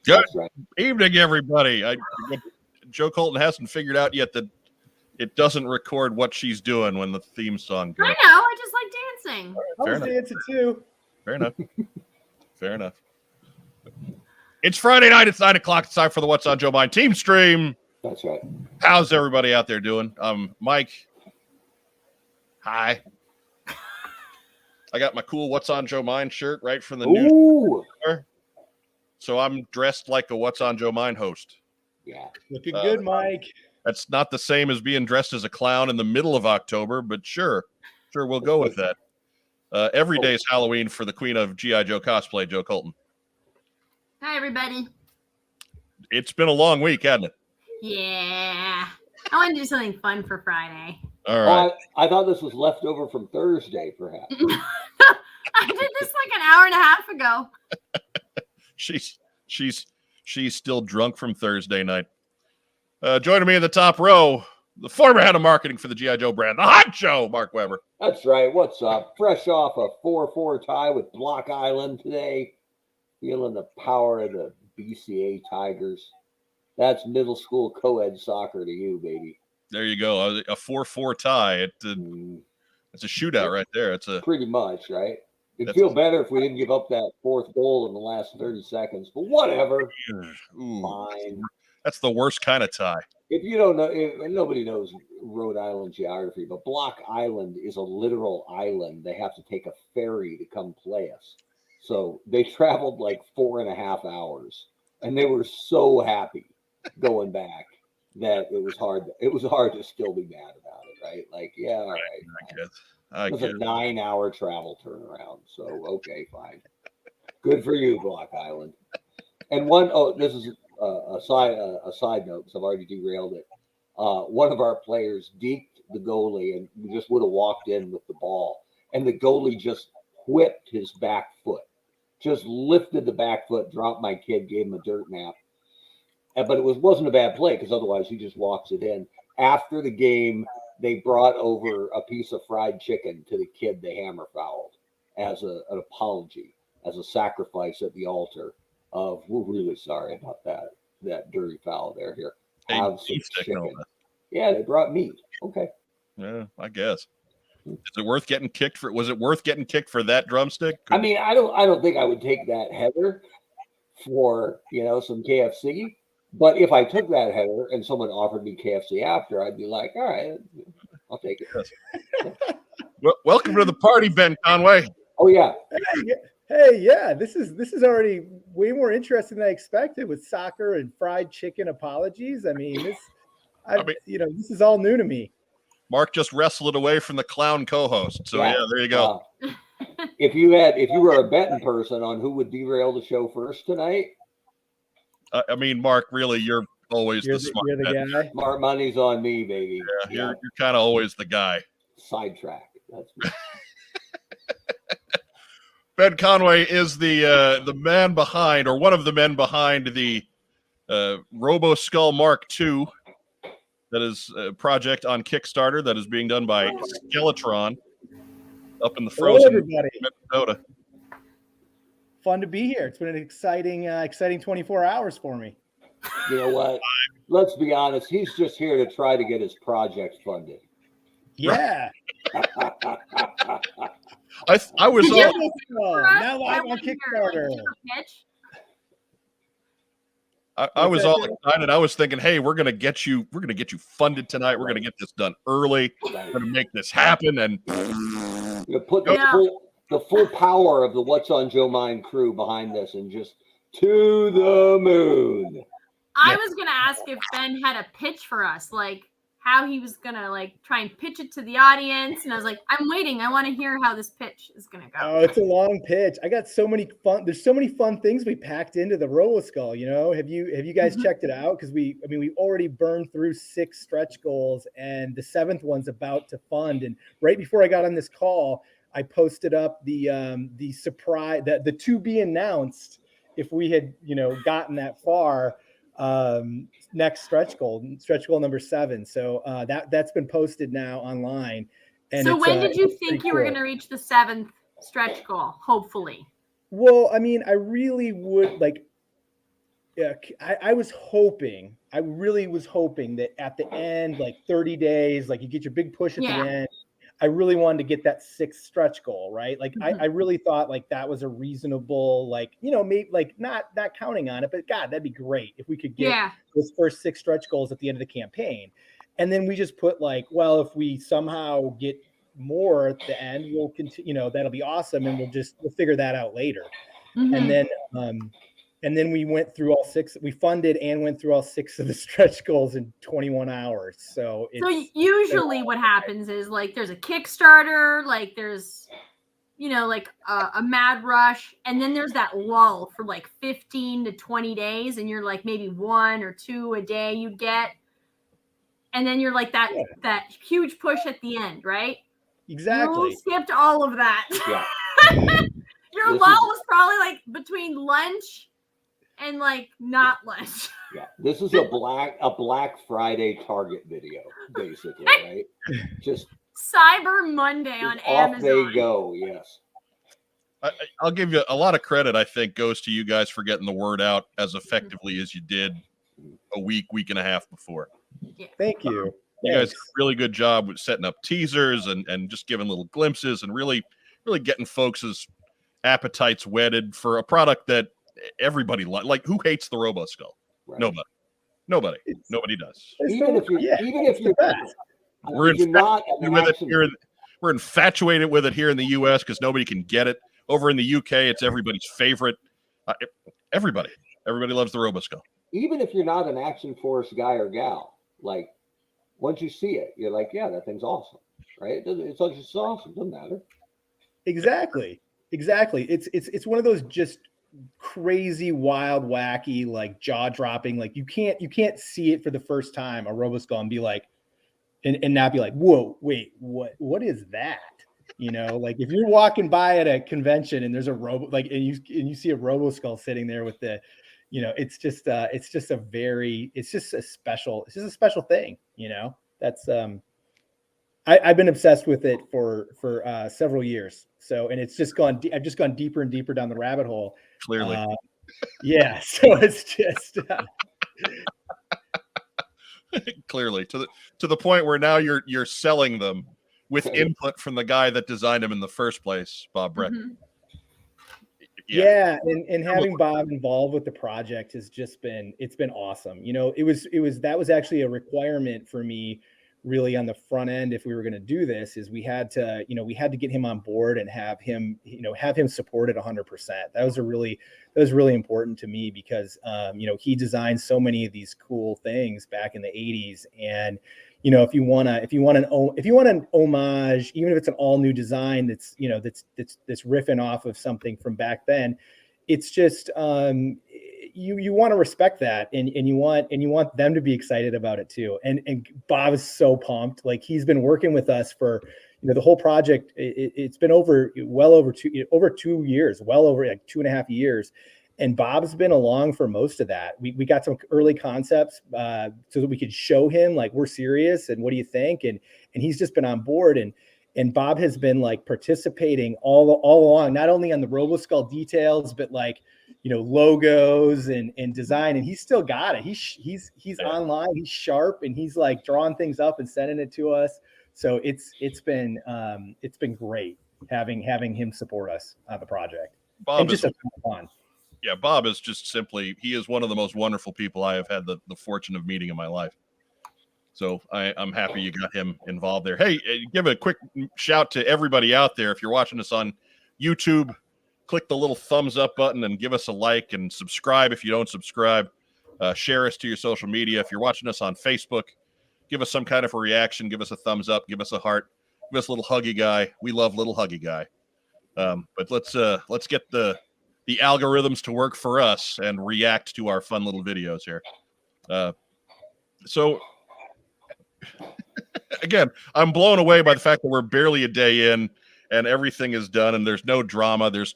Good evening, everybody. Joe Colton hasn't figured out yet that it doesn't record what she's doing when the theme song goes. I know. I just like dancing. I was dancing too. Fair enough. Fair enough. It's Friday night. It's 9 o'clock. It's time for the What's on Joe Mind TeamStream. That's right. How's everybody out there doing? Mike. Hi. I got my cool What's on Joe Mind shirt right from the news. So I'm dressed like a What's on Joe Mind host. Yeah. Looking good, Mike. That's not the same as being dressed as a clown in the middle of October, but sure, we'll go with that. Every day is Halloween for the queen of G.I. Joe cosplay, Joe Colton. Hi, everybody. It's been a long week, hasn't it? Yeah. I want to do something fun for Friday. All right. I thought this was left over from Thursday, perhaps. I did this like an hour and a half ago. She's still drunk from Thursday night. Joining me in the top row, the former head of marketing for the G.I. Joe brand, the Hot Joe, Mark Weber. That's right. What's up? Fresh off a 4-4 tie with Block Island today. Feeling the power of the BCA Tigers. That's middle school co-ed soccer to you, baby. There you go. A 4-4 tie. It's a shootout right there. It's pretty much, right? It'd feel better if we didn't give up that fourth goal in the last 30 seconds, but whatever. Fine. That's the worst kind of tie. If you don't know, nobody knows Rhode Island geography, but Block Island is a literal island. They have to take a ferry to come play us. So they traveled like 4.5 hours, and they were so happy going back that it was hard to still be mad about it, right? Like, yeah, all right. It was a 9-hour travel turnaround. So, okay, fine. Good for you, Block Island. And this is a side note, because I've already derailed it. One of our players deked the goalie, and we just would have walked in with the ball. And the goalie just whipped his back foot, just lifted the back foot, dropped my kid, gave him a dirt nap. But it wasn't a bad play, because otherwise he just walks it in. After the game, they brought over a piece of fried chicken to the kid they hammer fouled as an apology, as a sacrifice at the altar of, we're really sorry about that dirty foul there. Here, have some chicken. Yeah, they brought meat. Okay. Yeah, I guess. Is it worth getting kicked for? Was it worth getting kicked for that drumstick? I mean, I don't think I would take that header for some KFC. But if I took that header and someone offered me KFC after, I'd be like, all right, I'll take it. Well, welcome to the party, Ben Conway. Oh, yeah. Hey, yeah, this is already way more interesting than I expected with soccer and fried chicken apologies. I mean, this is all new to me. Mark just wrestled it away from the clown co-host. So yeah there you go. If you were a betting person on who would derail the show first tonight. I mean, Mark, really, you're always the smart guy. Smart money's on me, baby. Yeah, you're kind of always the guy. Sidetrack. That's me. Ben Conway is the man behind, or one of the men behind, the Roboskull Mark II. That is a project on Kickstarter that is being done by Skeletron up in the frozen Minnesota. Fun to be here. It's been an exciting 24 hours for me. You know what? Let's be honest. He's just here to try to get his project funded. Yeah. I was now live on Kickstarter. I was all excited. I was thinking, hey, we're gonna get you funded tonight. We're gonna get this done early. We're gonna make this happen, and put the full power of the What's on Joe Mind crew behind this, and just to the moon. I was gonna ask if Ben had a pitch for us, like how he was gonna like try and pitch it to the audience, and I was like, I'm waiting. I want to hear how this pitch is gonna go. Oh, it's a long pitch. I got so many fun. There's so many fun things we packed into the Roboskull. You know, have you guys checked it out? Because we've already burned through 6 stretch goals, and the 7th one's about to fund. And right before I got on this call, I posted up the surprise, the to be announced if we had gotten that far. Next stretch goal number 7. So that's been posted now online. And so when did you think you were going to reach the 7th stretch goal? Hopefully. Well, I mean, I really would like. Yeah, I really was hoping that at the end, like 30 days, like you get your big push at the end. I really wanted to get that 6th stretch goal, right? Like I really thought like that was a reasonable, like, maybe like not counting on it, but God, that'd be great if we could get those first 6 stretch goals at the end of the campaign. And then we just put like, well, if we somehow get more at the end, we'll continue, that'll be awesome. And we'll figure that out later. And then we went through all 6. We funded and went through all 6 of the stretch goals in 21 hours. So usually what happens is like there's a Kickstarter, like there's like a mad rush, and then there's that lull for like 15 to 20 days, and you're like maybe 1 or 2 a day you get, and then you're like that huge push at the end, right? Exactly. You skipped all of that. Yeah. Your lull was probably like between lunch and like not lunch. Yeah, this is a Black Friday Target video, basically, right? Just Cyber Monday on Amazon. Off they go. Yes. I'll give you a lot of credit. I think goes to you guys for getting the word out as effectively as you did a week and a half before. Yeah. Thank you. You guys did a really good job with setting up teasers and just giving little glimpses and really getting folks' appetites whetted for a product that everybody like. Who hates the Roboskull? Right. Nobody does. Even if you're we're infatuated with it here in the U.S. because nobody can get it. Over in the U.K., it's everybody's favorite. Everybody loves the Roboskull. Even if you're not an Action Force guy or gal, like once you see it, you're like, yeah, that thing's awesome, right? It's just awesome. Doesn't matter. Exactly. It's one of those just crazy, wild, wacky, like jaw-dropping. Like you can't see it for the first time, a Roboskull, and be like, and not be like, whoa, wait, what is that? Like if you're walking by at a convention and there's a and you see a Roboskull sitting there with the, it's just a special thing. That's I've been obsessed with it for several years. So, and it's just I've just gone deeper and deeper down the rabbit hole. Clearly. Yeah. So it's just clearly to the point where now you're selling them with input from the guy that designed them in the first place, Bob Breck. Yeah, and having Bob involved with the project has just been awesome. That was actually a requirement for me really on the front end. If we were going to do this, is we had to get him on board and have him supported 100%. That was really important to me because he designed so many of these cool things back in the 80s. And if you want an homage, even if it's an all new design that's riffing off of something from back then, it's just you want to respect that, and you want them to be excited about it too. And Bob is so pumped. Like he's been working with us for the whole project. It's been over 2 years, well over like 2.5 years. And Bob's been along for most of that. We got some early concepts so that we could show him like we're serious and what do you think? And he's just been on board, and Bob has been like participating all along, not only on the Roboskull details, but like logos and design. And he's still got it. He's online. He's sharp, and he's like drawing things up and sending it to us. So it's been great having him support us on the project. Bob is just fun. Yeah, Bob is just simply, he is one of the most wonderful people I have had the fortune of meeting in my life. So I'm happy you got him involved there. Hey, give a quick shout to everybody out there. If you're watching us on YouTube, click the little thumbs up button and give us a like, and subscribe if you don't subscribe. Share us to your social media. If you're watching us on Facebook, give us some kind of a reaction, give us a thumbs up, give us a heart, give us a little huggy guy. We love little huggy guy. But let's get the algorithms to work for us and react to our fun little videos here. So again, I'm blown away by the fact that we're barely a day in and everything is done and there's no drama. There's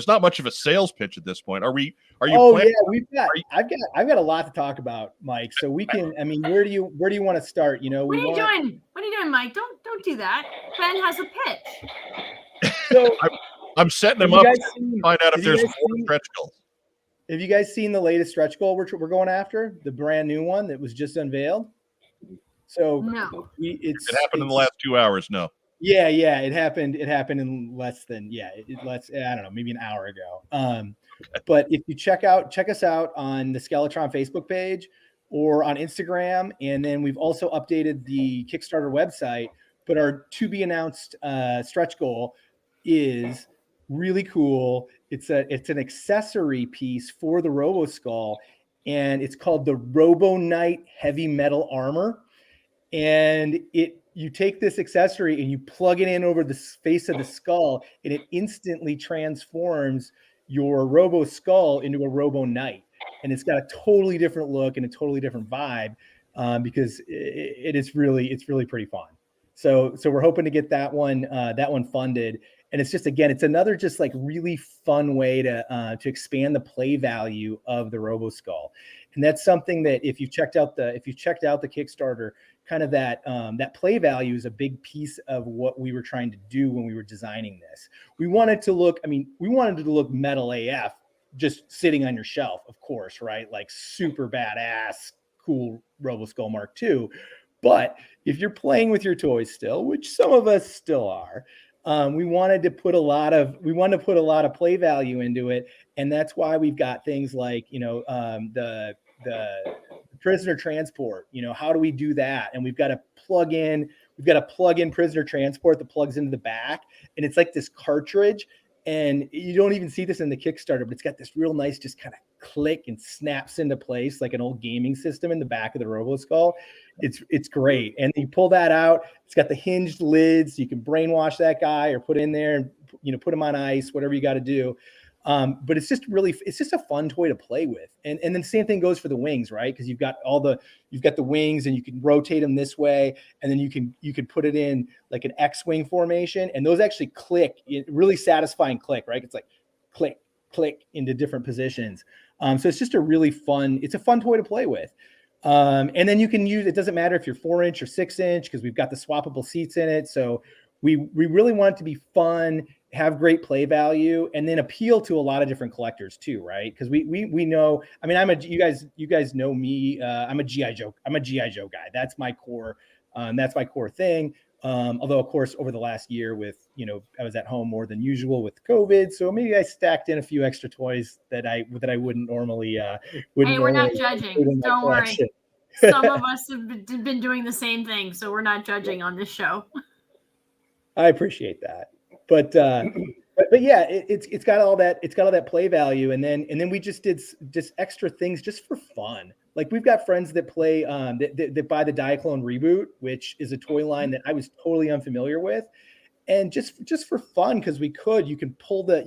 not much of a sales pitch at this point. Are you? Oh yeah, I've got a lot to talk about, Mike. So we can. I mean, where do you want to start? You know, what are you doing, Mike? Don't do that. Ben has a pitch. So I'm setting him up to find out if there's more stretch goals. Have you guys seen the latest stretch goal we're going after? The brand new one that was just unveiled. So no, it happened in the last 2 hours. No. Yeah, it happened. It happened in less than I don't know, maybe an hour ago. But if you check us out on the Skeletron Facebook page or on Instagram, and then we've also updated the Kickstarter website. But our to be announced stretch goal is really cool. It's an accessory piece for the Roboskull, and it's called the Robo Knight Heavy Metal Armor. And you take this accessory and you plug it in over the face of the skull, and it instantly transforms your Roboskull into a Robo Knight. And it's got a totally different look and a totally different vibe because it's really pretty fun. So we're hoping to get that one funded. And it's just, again, it's another just like really fun way to expand the play value of the Roboskull. And that's something that if you've checked out the Kickstarter, kind of that play value is a big piece of what we were trying to do when we were designing this. We wanted it to look metal AF, just sitting on your shelf, of course, right? Like super badass, cool Roboskull Mark II. But if you're playing with your toys still, which some of us still are, we wanted to put a lot of play value into it, and that's why we've got things like the prisoner transport. How do we do that? And we've got to plug in prisoner transport that plugs into the back, and it's like this cartridge. And you don't even see this in the Kickstarter, but it's got this real nice, just kind of click and snaps into place like an old gaming system in the back of the Roboskull. It's great. And you pull that out. It's got the hinged lids. You can brainwash that guy or put in there and put him on ice, whatever you got to do. But it's just a fun toy to play with. And then the same thing goes for the wings, right? Because you've got the wings and you can rotate them this way, and then you can put it in like an X-wing formation, and those actually click, really satisfying click, right? It's like click, click into different positions. So it's just it's a fun toy to play with. And then you can use, it doesn't matter if you're 4-inch or 6-inch, because we've got the swappable seats in it. So we really want it to be fun, have great play value, and then appeal to a lot of different collectors too, right? Because we know, I mean, you guys know me. I'm a GI Joe guy. That's my core thing. Although of course over the last year with I was at home more than usual with COVID, so maybe I stacked in a few extra toys that I wouldn't normally. Hey, we're not judging. Don't worry. Some of us have been doing the same thing, so we're not judging on this show. I appreciate that. But yeah, it's got all that play value, and then we just did extra things just for fun. Like we've got friends that play that buy the Diaclone Reboot, which is a toy line that I was totally unfamiliar with, and just for fun, because you can pull the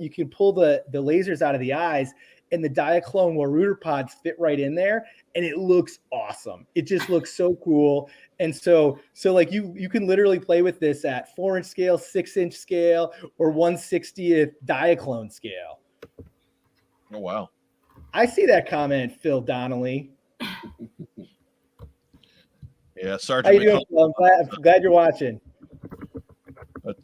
lasers out of the eyes, and the Diaclone Waruder pods fit right in there, and it looks awesome. It just looks so cool. And so like you can literally play with this at 4-inch scale, 6-inch scale, or 1/60th Diaclone scale. Oh wow! I see that comment, Phil Donnelly. Yeah, Sergeant. How you doing, Phil? I'm glad you're watching. But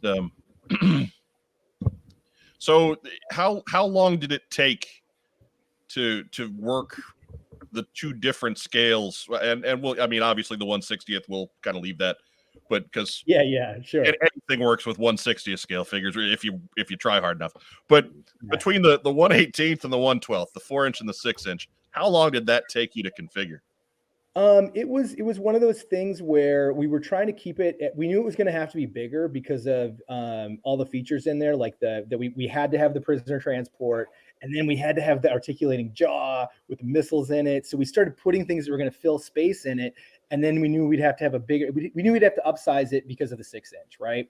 so how long did it take to work the two different scales? And we'll, I mean, obviously the 1/60th, we'll kind of leave that, but because yeah, sure, anything works with 1/60th scale figures if you try hard enough. But between the 1/18th and the 1/12th, the 4-inch and the 6-inch, how long did that take you to configure? It was one of those things where we were trying to keep it. We knew it was going to have to be bigger because of all the features in there, like we had to have the prisoner transport, and then we had to have the articulating jaw with the missiles in it. So we started putting things that were going to fill space in it, And then we knew we'd have to have we knew we'd have to upsize it because of the 6-inch, right?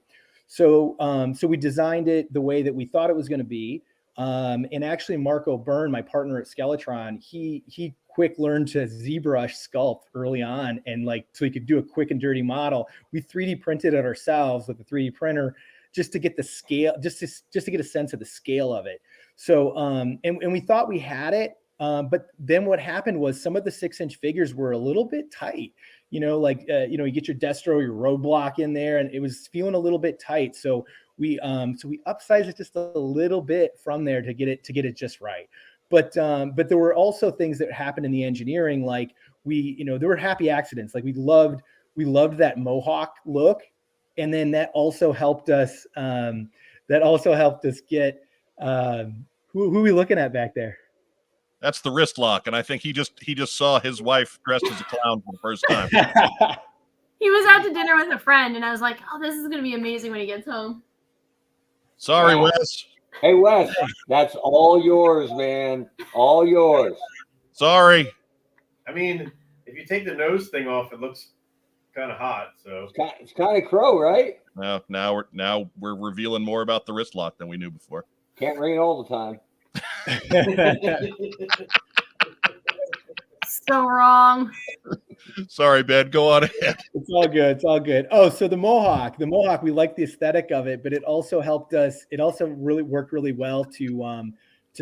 So, so we designed it the way that we thought it was going to be. And actually Marco Byrne, my partner at Skeletron, he quick learned to ZBrush sculpt early on, and like, so he could do a quick and dirty model. We 3D printed it ourselves with a 3D printer just to get the scale, just to get a sense of the scale of it. So, and we thought we had it. But then what happened was some of the 6-inch figures were a little bit tight, you know, like, you know, you get your Destro, your roadblock in there, and it was feeling a little bit tight. So we upsized it just a little bit from there to get it just right. But there were also things that happened in the engineering, like there were happy accidents. Like we loved that Mohawk look, and then that also helped us. Get who are we looking at back there? That's the wrist lock, and I think he just saw his wife dressed as a clown for the first time. He was out to dinner with a friend, and I was like, "Oh, this is going to be amazing when he gets home." Sorry, Wes. Hey, Wes, that's all yours, man. All yours. Sorry. I mean, if you take the nose thing off, it looks kind of hot. So It's kind of crow, right? Now we're revealing more about the wrist lock than we knew before. Can't rain all the time. So wrong. Sorry, Ben. Go on ahead. It's all good. It's all good. Oh, so the Mohawk, we like the aesthetic of it, but it also helped us. It also really worked really well to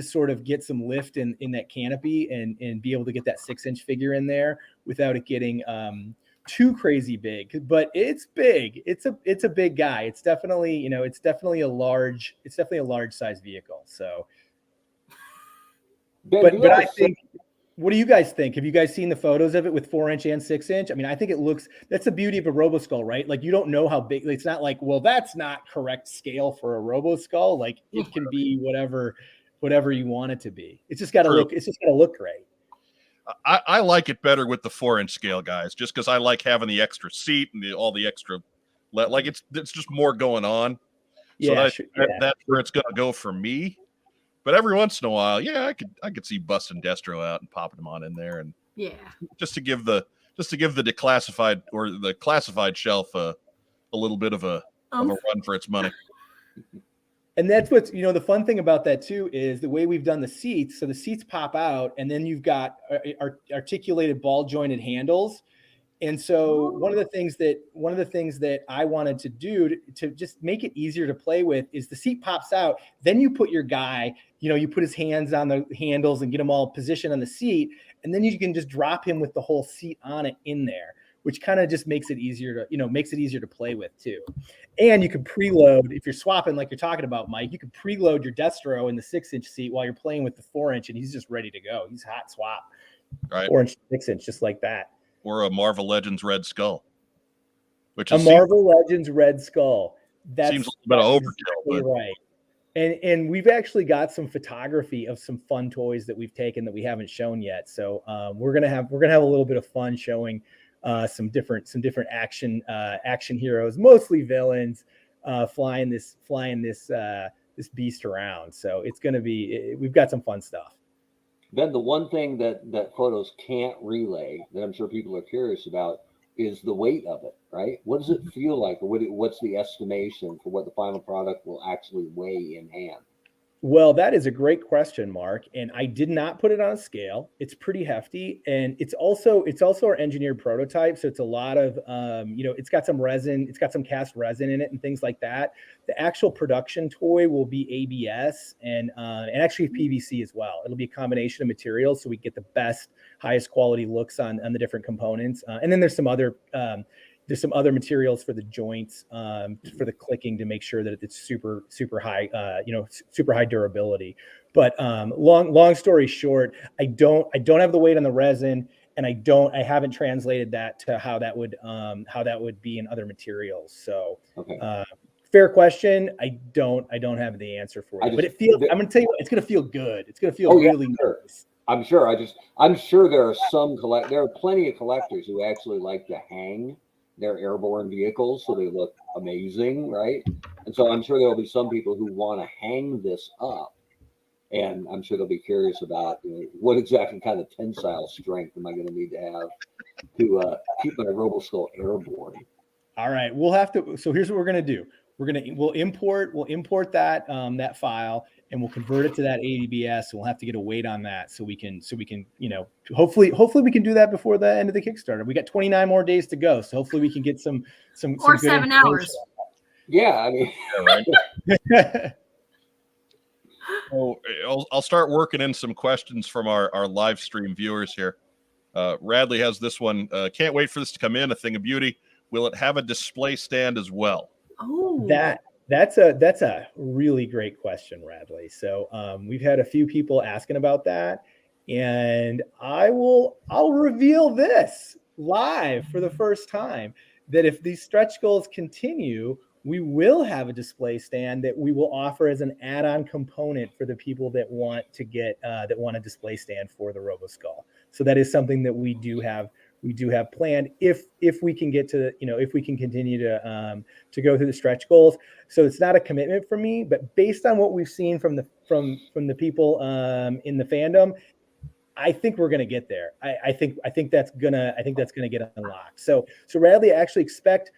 sort of get some lift in that canopy and be able to get that 6-inch figure in there without it getting too crazy big. But it's big. It's a big guy. It's definitely a large size vehicle. So, Ben, but I think. What do you guys think? Have you guys seen the photos of it with 4-inch and 6-inch? I mean, I think that's the beauty of a Roboskull, right? Like, you don't know how big. It's not like, well, that's not correct scale for a Roboskull. Like, it can be whatever you want it to be. It's just got to look. It's just got to look great. I like it better with the 4-inch scale, guys, just because I like having the extra seat and all the extra. Like, it's just more going on. So that's where it's going to go for me. But every once in a while, I could see busting Destro out and popping them on in there, and just to give the declassified or the classified shelf a little bit of a run for its money. And that's what's the fun thing about that too is the way we've done the seats. So the seats pop out, and then you've got articulated ball jointed handles. And so one of the things that I wanted to do to just make it easier to play with is the seat pops out. Then you put your guy, you put his hands on the handles and get him all positioned on the seat. And then you can just drop him with the whole seat on it in there, which kind of just makes it easier to play with too. And you can preload if you're swapping, like you're talking about, Mike, you can preload your Destro in the 6-inch seat while you're playing with the 4-inch, and he's just ready to go. He's hot swap, right? 4-inch, 6-inch, just like that. Or a Marvel Legends Red Skull, which is Marvel Legends Red Skull. That seems a little bit of overkill, but right. And we've actually got some photography of some fun toys that we've taken that we haven't shown yet. So we're gonna have a little bit of fun showing some different action heroes, mostly villains, flying this beast around. So it's gonna be. We've got some fun stuff. Then the one thing that photos can't relay that I'm sure people are curious about is the weight of it, right? What does it feel like, or what's the estimation for what the final product will actually weigh in hand? Well, that is a great question, Mark. And I did not put it on a scale. It's pretty hefty. And it's also our engineered prototype. So it's a lot of, it's got some resin, it's got some cast resin in it and things like that. The actual production toy will be ABS and actually PVC as well. It'll be a combination of materials so we get the best, highest quality looks on the different components. And then there's some other materials for the joints, for the clicking to make sure that it's super high, super high durability. But long story short, I don't have the weight on the resin, and I haven't translated that to how that would be in other materials. So fair question. I don't have the answer for you, but it feels. I'm going to tell you what, it's going to feel good. It's going to feel really nice. I'm sure. I'm sure there are plenty of collectors who actually like to hang their airborne vehicles so they look amazing, right? And so I'm sure there'll be some people who want to hang this up And I'm sure they'll be curious about what exactly kind of tensile strength am I going to need to have to keep my Roboskull airborne. All right, we'll have to. So here's what we're gonna do. We'll import that that file, and we'll convert it to that ADBS. We'll have to get a weight on that so we can hopefully we can do that before the end of the Kickstarter. We got 29 more days to go, so hopefully we can get some or good 7 hours. Yeah, I mean, Yeah, right. So I'll start working in some questions from our live stream viewers here. Radley has this one. Can't wait for this to come in. A thing of beauty. Will it have a display stand as well? Oh, That's a really great question, Radley. So we've had a few people asking about that, and I'll reveal this live for the first time that if these stretch goals continue, we will have a display stand that we will offer as an add-on component for the people that want to get that want a display stand for the Roboskull. So that is something that we do have planned if we can get to if we can continue to go through the stretch goals. So it's not a commitment for me, but based on what we've seen from the people in the fandom, I think we're going to get there. I think that's gonna get unlocked. So Radley, I actually expect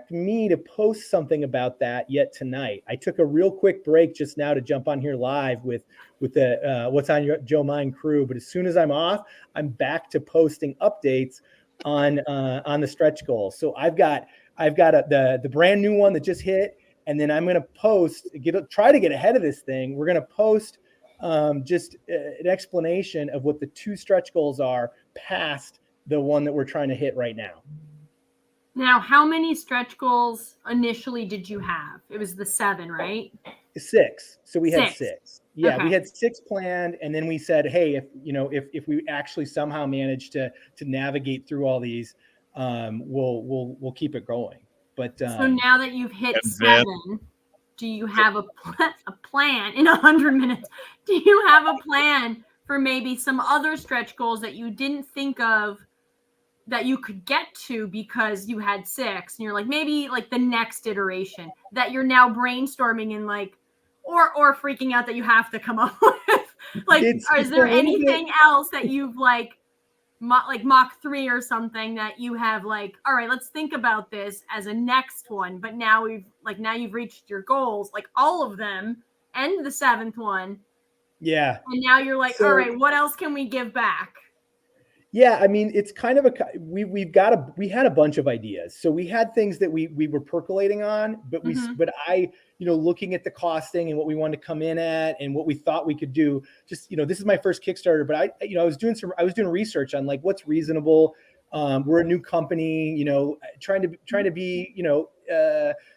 me to post something about that yet tonight. I took a real quick break just now to jump on here live with the What's on Your Joe Mind crew. But as soon as I'm off, I'm back to posting updates on the stretch goals. So I've got the brand new one that just hit, and then I'm going to try to get ahead of this thing. We're going to post just an explanation of what the 2 stretch goals are past the one that we're trying to hit right now. Now, how many stretch goals initially did you have? It was the 7, right? 6. So we had 6. 6. Yeah, Okay. we had 6 planned, and then we said, hey, if we actually somehow manage to navigate through all these, we'll keep it going. But so now that you've hit 7, do you have a plan in 100 minutes? Do you have a plan for maybe some other stretch goals that you didn't think of that you could get to because you had 6, and you're like, maybe like the next iteration that you're now brainstorming and like, or freaking out that you have to come up with? Like, is there anything else that you've like Mach 3 or something that you have like, all right, let's think about this as a next one, but now you've reached your goals, like all of them and the 7th one. Yeah. And now you're like, all right, what else can we give back? Yeah, I mean, it's kind of we had a bunch of ideas. So we had things that we were percolating on, but I, looking at the costing and what we wanted to come in at and what we thought we could do, just, this is my first Kickstarter, but I was doing research on like what's reasonable. We're a new company, trying to be,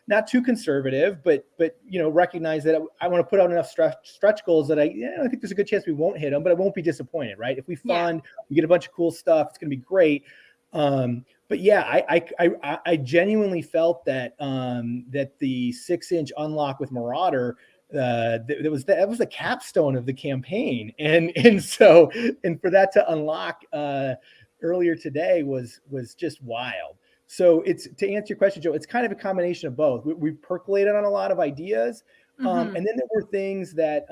not too conservative, but recognize that I want to put out enough stretch goals that I think there's a good chance we won't hit them, but I won't be disappointed, right? If we fund, we get a bunch of cool stuff, it's going to be great. But yeah, I genuinely felt that that the 6-inch unlock with Marauder, that was the capstone of the campaign, and for that to unlock earlier today was just wild. So it's, to answer your question, Joe, it's kind of a combination of both. We percolated on a lot of ideas, and then there were things that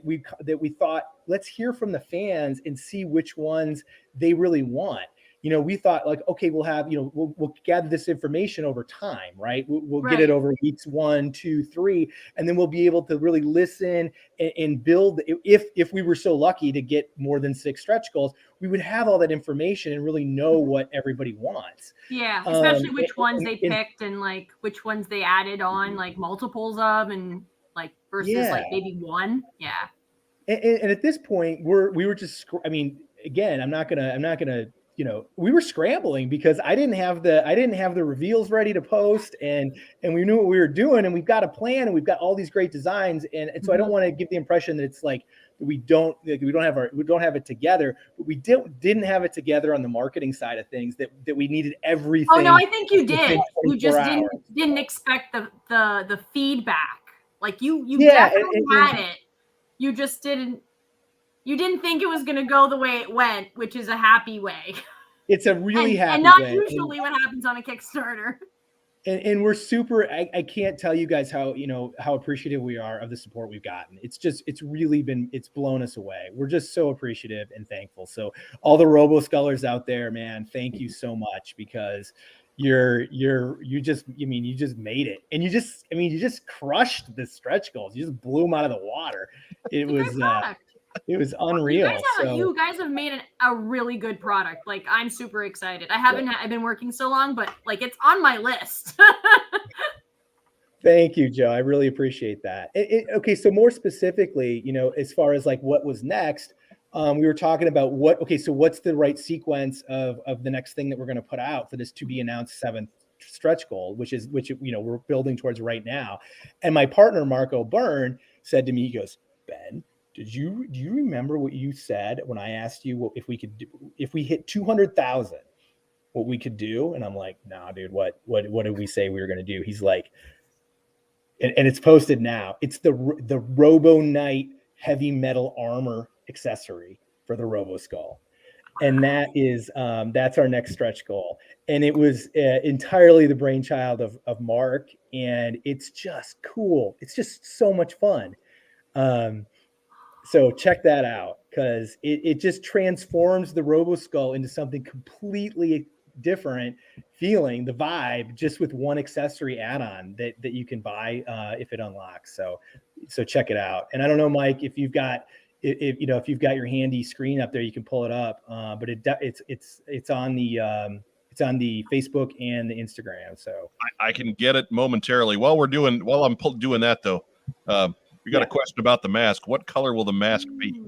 we thought, let's hear from the fans and see which ones they really want. We thought like, okay, we'll have, we'll gather this information over time, right? We'll get it over weeks 1, 2, 3, and then we'll be able to really listen and build. If we were so lucky to get more than 6 stretch goals, we would have all that information and really know what everybody wants. Yeah, especially which ones they picked and like which ones they added on, like multiples of, and like versus like maybe one. Yeah. And at this point, we were just, I mean, again, I'm not gonna. We were scrambling because I didn't have the reveals ready to post, and we knew what we were doing, and we've got a plan, and we've got all these great designs, and so I don't want to give the impression that it's like we don't have it together, but we didn't have it together on the marketing side of things, that we needed everything. Oh no, I think you did. You just didn't expect the feedback. Like you definitely had it. You just didn't. You didn't think it was going to go the way it went, which is a happy way. It's a really happy and not way. usually what happens on a Kickstarter. And we're super, I can't tell you guys how, how appreciative we are of the support we've gotten. It's really been, it's blown us away. We're just so appreciative and thankful. So all the Roboskullers out there, man, thank you so much, because you just made it. And you just crushed the stretch goals. You just blew them out of the water. It was unreal. You guys have made a really good product. Like, I'm super excited. I've been working so long, but like, it's on my list. Thank you, Joe. I really appreciate that. Okay, so more specifically, as far as like what was next, we were talking about so what's the right sequence of the next thing that we're going to put out for this to be announced 7th stretch goal, which we're building towards right now. And my partner, Marco Byrne, said to me, he goes, Ben, do you remember what you said when I asked you if we hit 200,000, what we could do? And I'm like, nah, dude, what did we say we were going to do? He's like, and it's posted now. It's the Robo Knight heavy metal armor accessory for the Roboskull. And that is that's our next stretch goal. And it was entirely the brainchild of Mark, and it's just cool. It's just so much fun. So check that out, because it just transforms the Roboskull into something completely different feeling, the vibe, just with one accessory add-on that you can buy if it unlocks. So check it out. And I don't know, Mike, if you've got your handy screen up there, you can pull it up. But it's on the Facebook and the Instagram. So I can get it momentarily. While I'm doing that though, we got a question about the mask. What color will the mask be?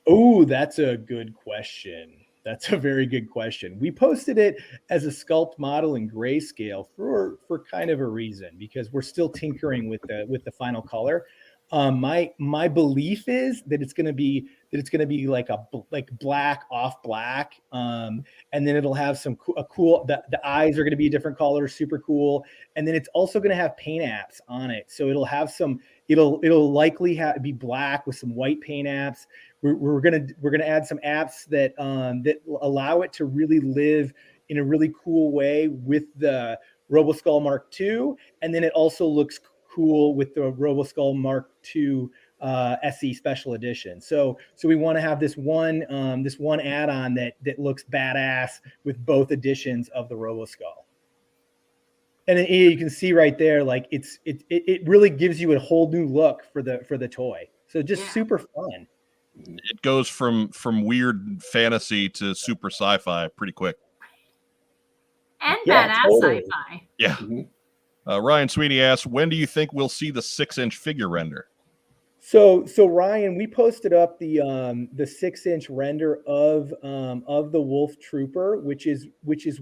Oh, that's a good question. That's a very good question. We posted it as a sculpt model in grayscale for kind of a reason, because we're still tinkering with the final color. My belief is that it's going to be like black off black, and then it'll have a cool. The eyes are going to be a different color, super cool, and then it's also going to have paint apps on it. So it'll have some. It'll likely be black with some white paint apps. We're gonna add some apps that allow it to really live in a really cool way with the Roboskull Mark II, and then it also looks cool with the Roboskull Mark II SE Special Edition. So we want to have this one add-on that looks badass with both editions of the Roboskull. And you can see right there, like it really gives you a whole new look for the toy. So just super fun. It goes from weird fantasy to super sci-fi pretty quick. And badass sci-fi. Yeah. Ryan Sweeney asks, when do you think we'll see the 6-inch figure render? So Ryan, we posted up the 6-inch render of the Wolf Trooper, which is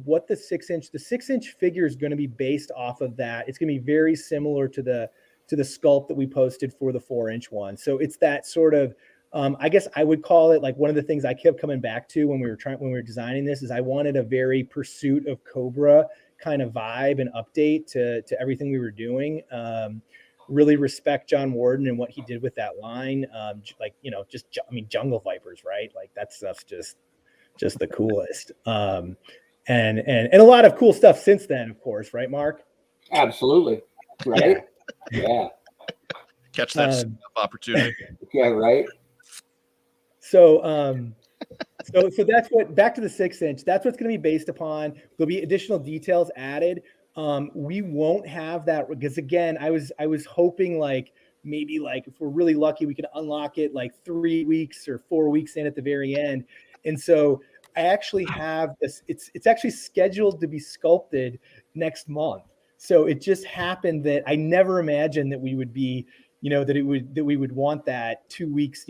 what the 6-inch figure is going to be based off of. That it's going to be very similar to the sculpt that we posted for the 4-inch one. So it's that sort of, I guess I would call it, like, one of the things I kept coming back to when we were designing this is I wanted a very Pursuit of Cobra kind of vibe and update to everything we were doing. Really respect John Warden and what he did with that line. Jungle Vipers, right? Like, that stuff's just the coolest. And a lot of cool stuff since then, of course, right, Mark? Absolutely. Right. Yeah. Catch that opportunity. Yeah, right. So that's what, back to the 6-inch, that's what's going to be based upon. There'll be additional details added. We won't have that because, again, I was hoping, like, maybe, like, if we're really lucky, we can unlock it like 3 weeks or 4 weeks in at the very end. And so I actually have this, it's actually scheduled to be sculpted next month. So it just happened that I never imagined that we would be, that we would want that 2 weeks,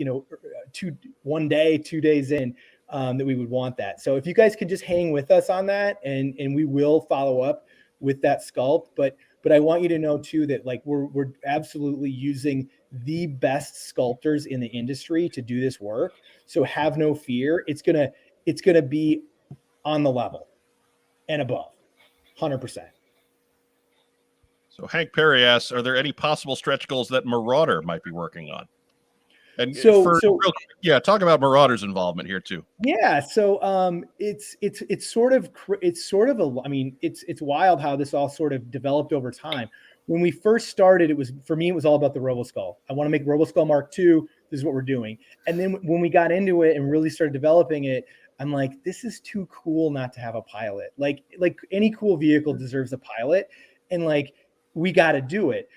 1 day, 2 days in, that we would want that. So if you guys could just hang with us on that, and we will follow up with that sculpt. But I want you to know too that, like, we're absolutely using the best sculptors in the industry to do this work. So have no fear. It's gonna be on the level and above, 100%. So Hank Perry asks, are there any possible stretch goals that Marauder might be working on? And So real quick, yeah, talk about Marauder's involvement here too. yeah, so it's sort of I mean, it's wild how this all sort of developed over time. When we first started, it was all about the Roboskull. I want to make Roboskull Mark II. This is what we're doing. And then when we got into it and really started developing it, I'm like, this is too cool not to have a pilot. Like any cool vehicle deserves a pilot, and like we got to do it.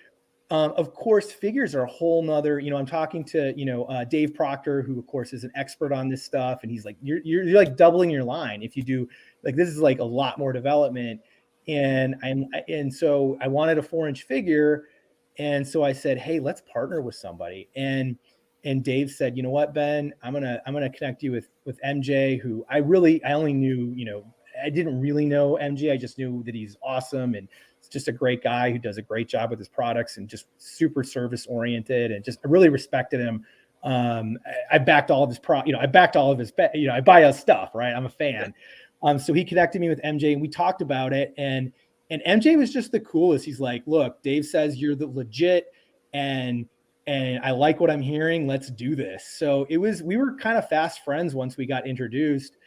Of course, figures are a whole nother, I'm talking to, Dave Proctor, who of course is an expert on this stuff. And he's like, you're like doubling your line. If you do like, this is like a lot more development. And so I wanted a 4-inch figure. And so I said, hey, let's partner with somebody. And Dave said, you know what, Ben, I'm going to connect you with MJ, who I only knew, I didn't really know MJ. I just knew that he's awesome. And it's just a great guy who does a great job with his products and just super service oriented, and just I really respected him. I backed all of his I backed all of his, I buy his stuff, right? I'm a fan. So he connected me with MJ and we talked about it, and MJ was just the coolest. He's like, look, Dave says you're the legit, and I like what I'm hearing. Let's do this. So we were kind of fast friends once we got introduced.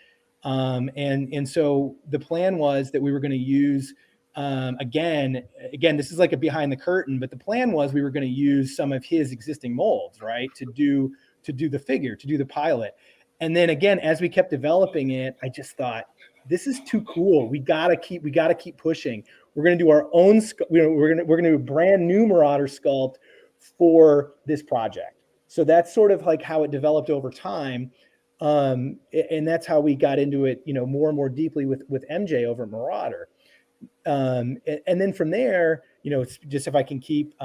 And so the plan was that we were going to use, again, this is like a behind the curtain, but the plan was we were going to use some of his existing molds, right, to do the figure, to do the pilot. And then again, as we kept developing it, I just thought, this is too cool. We gotta keep pushing. We're going to do our own, we're going to do a brand new Marauder sculpt for this project. So that's sort of like how it developed over time. And that's how we got into it, more and more deeply with MJ over at Marauder. And then from there, it's just, if I can keep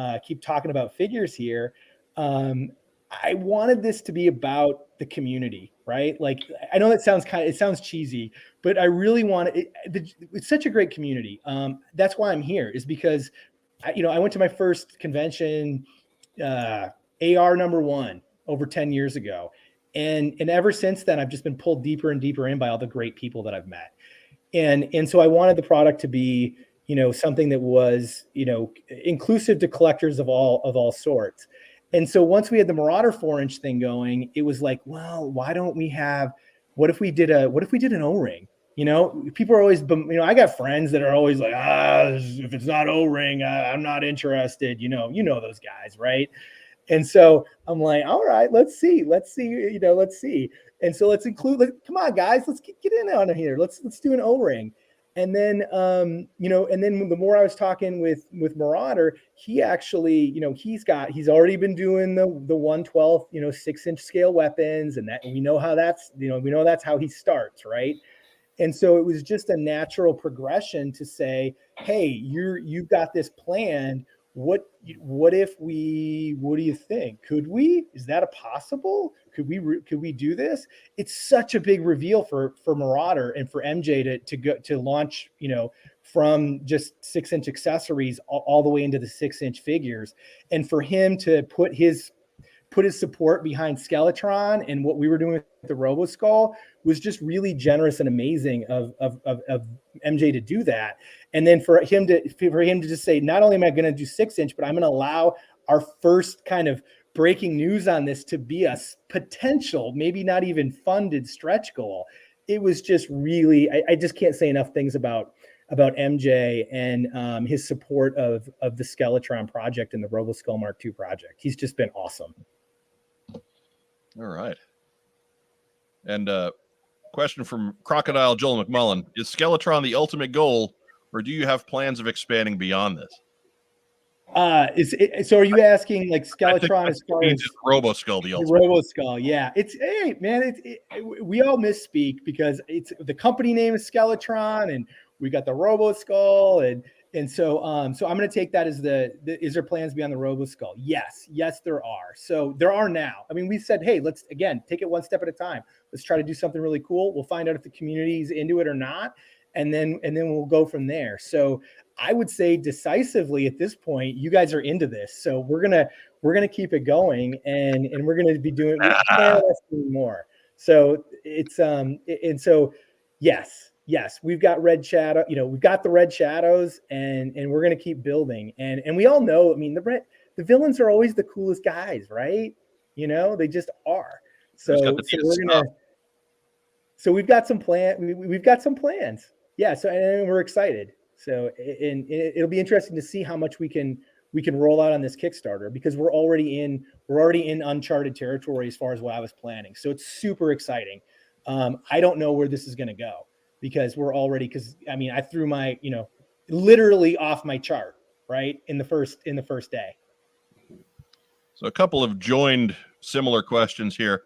talking about figures here, I wanted this to be about the community, right? Like, I know that it sounds cheesy, but I really want it. It's such a great community. That's why I'm here, is because I went to my first convention, AR #1 over 10 years ago. And ever since then, I've just been pulled deeper and deeper in by all the great people that I've met. And so I wanted the product to be, something that was, inclusive to collectors of all sorts. And so once we had the Marauder 4-inch thing going, it was like, well, why don't we have, what if we did an O-ring? People are always, I got friends that are always like, if it's not O-ring, I'm not interested. Those guys, right? And so I'm like, all right, let's see. And so let's include, come on, guys, let's get in on here. Let's do an O-ring. And then, and then the more I was talking with Marauder, he actually, he's already been doing the 1/12, 6-inch scale weapons, and we know how that's how he starts, right? And so it was just a natural progression to say, hey, you've got this planned. What do you think? Is that a possible? Could we do this? It's such a big reveal for Marauder and for MJ to launch, from just 6-inch accessories all the way into the 6-inch figures. And for him to put his support behind Skeletron and what we were doing with the Roboskull was just really generous and amazing of MJ to do that. And then for him to just say, not only am I going to do 6-inch, but I'm going to allow our first kind of breaking news on this to be a potential, maybe not even funded stretch goal. It was just really, I just can't say enough things about MJ and his support of the Skeletron project and the Roboskull Mark II project. He's just been awesome. All right. And question from Crocodile Joel McMullen: is Skeletron the ultimate goal, or do you have plans of expanding beyond this? So are you asking like Skeletron as far as Roboskull, the ultimate? Roboskull, yeah. Hey man, we all misspeak because it's the company name is Skeletron, and we got the Roboskull, and so I'm going to take that as is there plans beyond the Roboskull? Yes, there are. So there are now. I mean, we said, hey, let's again take it one step at a time. Let's try to do something really cool. We'll find out if the community's into it or not, and then we'll go from there. So I would say decisively at this point, you guys are into this. So we're gonna keep it going, and we're gonna be doing more. So it's and so yes, we've got Red Shadow. We've got the Red Shadows, and we're gonna keep building. And we all know. I mean, the villains are always the coolest guys, right? You know, they just are. So, Just got the so needed we're gonna. stuff. So, Just got the so needed we're gonna. stuff. So we've got some we've got some plans. Yeah. So and we're excited. So and it'll be interesting to see how much we can roll out on this Kickstarter, because we're already in uncharted territory as far as what I was planning. So it's super exciting. I don't know where this is going to go, because I mean, I threw my, literally off my chart, right, in the first day. So a couple have joined similar questions here.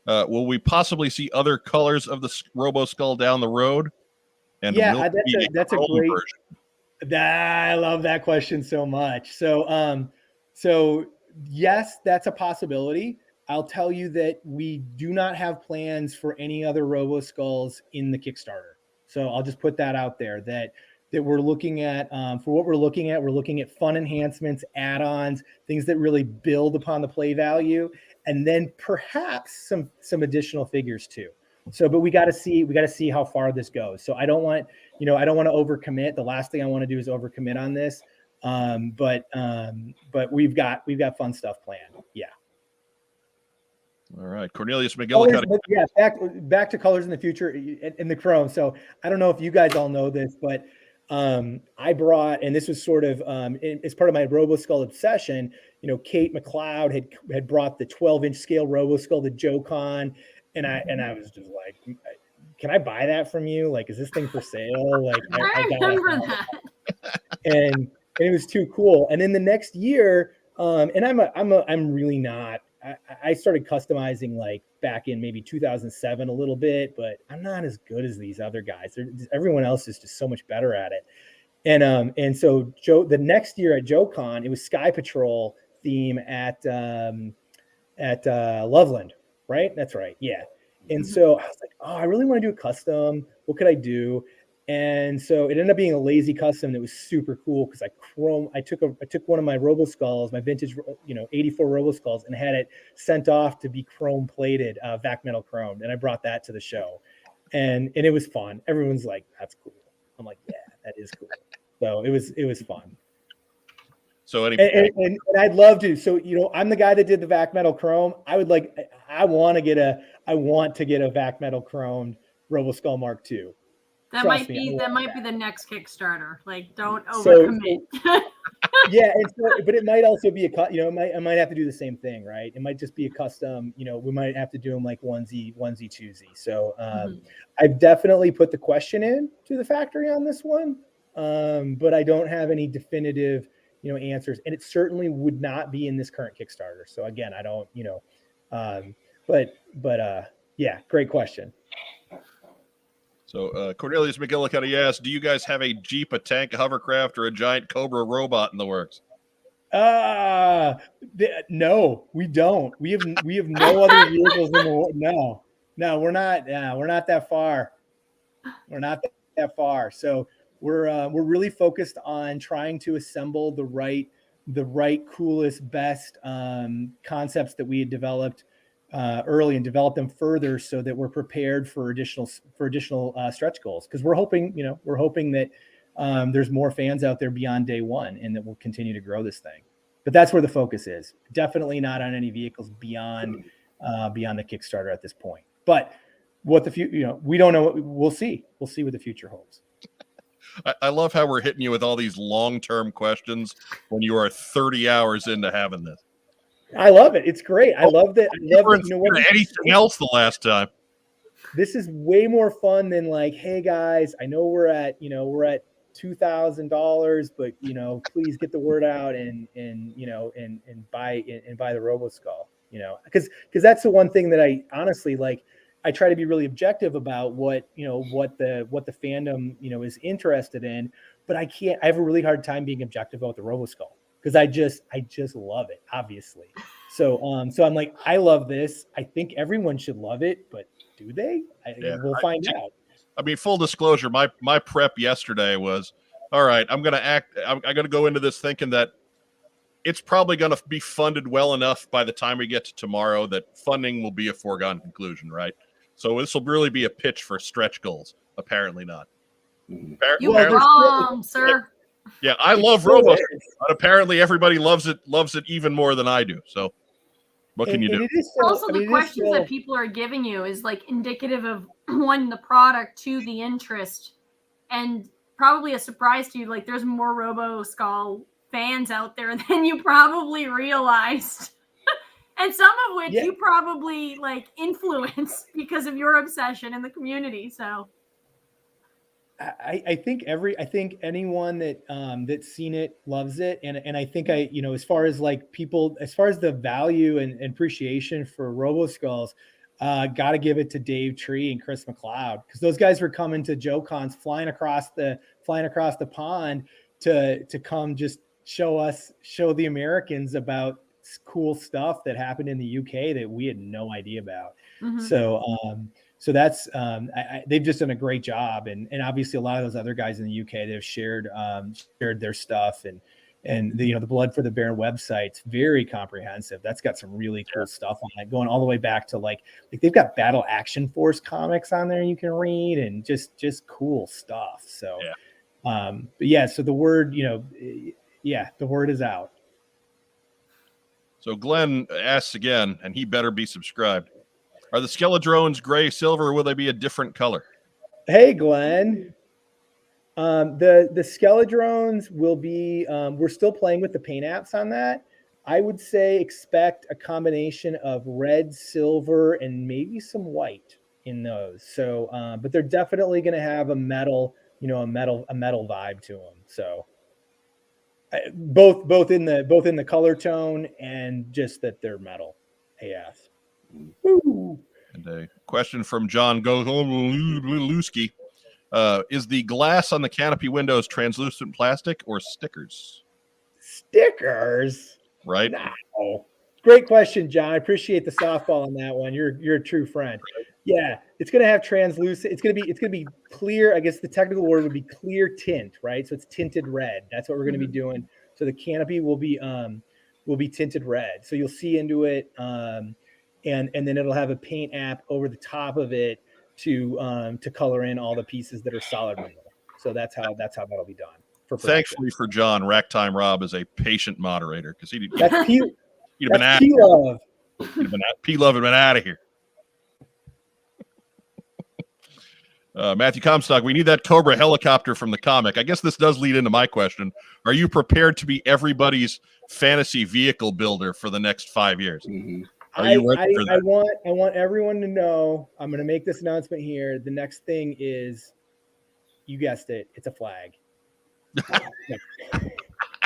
Will we possibly see other colors of the Roboskull down the road? And Yeah, will it be that's a chrome great. version? I love that question so much. So yes, that's a possibility. I'll tell you that we do not have plans for any other Roboskulls in the Kickstarter. So I'll just put that out there, that we're looking at, for what we're looking at fun enhancements, add-ons, things that really build upon the play value, and then perhaps some additional figures too. So, but we got to see how far this goes. So I don't want to overcommit. The last thing I want to do is overcommit on this. But we've got fun stuff planned. Yeah. All right, Cornelius McGillicuddy. Yeah, back to colors in the future in the chrome. So I don't know if you guys all know this, but I brought, and this was sort of as part of my Roboskull obsession. Kate McLeod had brought the 12-inch scale Roboskull to JoeCon, and I was just like, can I buy that from you? Like, is this thing for sale? Like, I remember that. And it was too cool. And then the next year, and I'm really not. I started customizing like back in maybe 2007 a little bit, but I'm not as good as these other guys. Everyone else is just so much better at it. And so the next year at JoeCon, it was Sky Patrol theme at Loveland, right? That's right. Yeah. And so I was like, oh, I really want to do a custom. What could I do? And so it ended up being a lazy custom that was super cool, because I took one of my Roboskulls, my vintage 84 Roboskulls, and had it sent off to be chrome plated, vac metal chromed, and I brought that to the show, and it was fun. Everyone's like, that's cool. I'm like, yeah, that is cool. So it was fun. So and I'd love to. So I'm the guy that did the vac metal chrome. I want to get a vac metal chromed Roboskull Mark II. That Trust might me, be the next Kickstarter. Like, don't overcommit. Yeah, but it might also be I might have to do the same thing, right? It might just be a custom. We might have to do them like onesie, twosie. So I've definitely put the question in to the factory on this one, but I don't have any definitive answers, and it certainly would not be in this current Kickstarter. So again, I don't yeah, great question. So Cornelius McGillicuddy asks, do you guys have a Jeep, a tank, a hovercraft, or a giant Cobra robot in the works? No, we don't. We have no other vehicles in the world. No, we're not that far. We're not that far. So we're really focused on trying to assemble the right, coolest, best concepts that we had developed early, and develop them further, so that we're prepared for additional stretch goals. Because we're hoping that there's more fans out there beyond day one, and that we'll continue to grow this thing. But that's where the focus is. Definitely not on any vehicles beyond the Kickstarter at this point. But what the future, we don't know. We'll see. We'll see what the future holds. I love how we're hitting you with all these long-term questions when you are 30 hours into having this. I love it. It's great. I love that. Anything else the last time? This is way more fun than like, hey guys, I know we're at $2,000, but please get the word out and buy the Roboskull. Because that's the one thing that I honestly like. I try to be really objective about what the fandom is interested in, but I have a really hard time being objective about the Roboskull, because I just love it, obviously. So I'm like, I love this. I think everyone should love it, but do they? We'll find out. I mean, full disclosure, my prep yesterday was, all right, I'm gonna go into this thinking that it's probably going to be funded well enough by the time we get to tomorrow that funding will be a foregone conclusion, right? So this will really be a pitch for stretch goals. Apparently not. You're wrong, sir. Yeah, I love Roboskull, but apparently everybody loves it even more than I do. So What can you do? It is still, Also, the questions that people are giving you is like indicative of one, the product, two, the interest, and probably a surprise to you. Like, there's more Roboskull fans out there than you probably realized, and some of which you probably like influence because of your obsession in the community. So. I think anyone that that's seen it loves it, and I think as far as like people, as far as the value and appreciation for Roboskulls, got to give it to Dave Tree and Chris McLeod, because those guys were coming to JoeCons, flying across the pond to come just show the Americans about cool stuff that happened in the UK that we had no idea about. Mm-hmm. So that's they've just done a great job, and obviously a lot of those other guys in the UK that have shared their stuff, and the Blood for the Bear website's very comprehensive. That's got some really cool stuff on it, going all the way back to like they've got Battle Action Force comics on there you can read, and just cool stuff. So so the word the word is out. So Glenn asks again, and he better be subscribed. Are the Skeledrones gray, silver, or will they be a different color? Hey, Glenn. The Skeledrones will be, we're still playing with the paint apps on that. I would say expect a combination of red, silver, and maybe some white in those. So, but they're definitely going to have a metal vibe to them. So both in the color tone and just that they're metal AF. Ooh. And a question from John Golowski. Is the glass on the canopy windows translucent plastic or stickers? Stickers? Right. No. Great question, John. I appreciate the softball on that one. You're a true friend. Yeah, it's going to have translucent. It's going to be clear. I guess the technical word would be clear tint, right? So it's tinted red. That's what we're going to be doing. So the canopy will be tinted red. So you'll see into it. And then it'll have a paint app over the top of it to color in all the pieces that are solid metal. So that's how that'll be done. Thankfully for John, Racktime Rob is a patient moderator, because he'd have been out. P-Love had been out of here. Matthew Comstock, we need that Cobra helicopter from the comic. I guess this does lead into my question. Are you prepared to be everybody's fantasy vehicle builder for the next 5 years? Mm-hmm. I want everyone to know, I'm going to make this announcement here. The next thing is, you guessed it, it's a flag.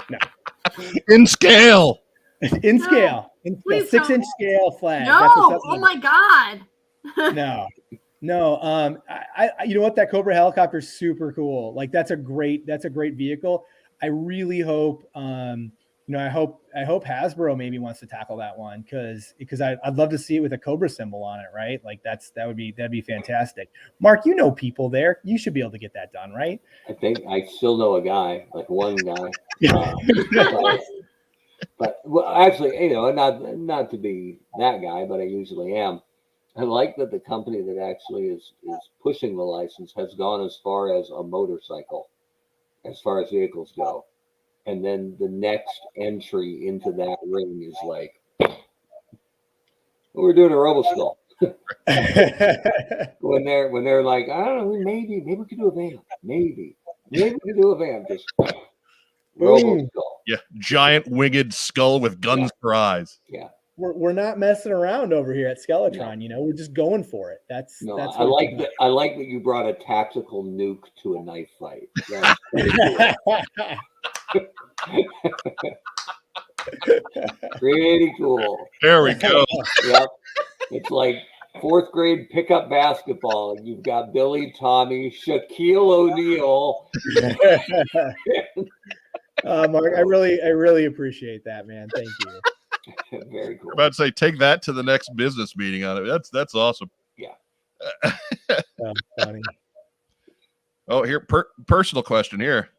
No. In scale. In scale. In 6-inch scale flag. No. Oh my God. No. I you know what? That Cobra helicopter is super cool. Like that's a great vehicle. I really hope, I hope Hasbro maybe wants to tackle that one, because I'd love to see it with a Cobra symbol on it, right? Like that'd be fantastic. Mark, people there. You should be able to get that done, right? I think I still know a guy, like one guy. But actually, not to be that guy, but I usually am. I like that the company that actually is pushing the license has gone as far as a motorcycle, as far as vehicles go. And then the next entry into that ring is like, we're doing a Roboskull. when they're like, I don't know, maybe we could do a van. Maybe we could do a van. Just Roboskull. Yeah, giant winged skull with guns for eyes. Yeah. We're not messing around over here at Skeletron, we're just going for it. That's I like that you brought a tactical nuke to a knife fight. That's pretty cool. Pretty cool. There we go. Yep. It's like 4th grade pickup basketball, and you've got Billy, Tommy, Shaquille O'Neal. Mark, I really appreciate that, man. Thank you. Very cool. I'm about to say, take that to the next business meeting on it. That's awesome. Yeah. Funny. Oh, here, personal question here.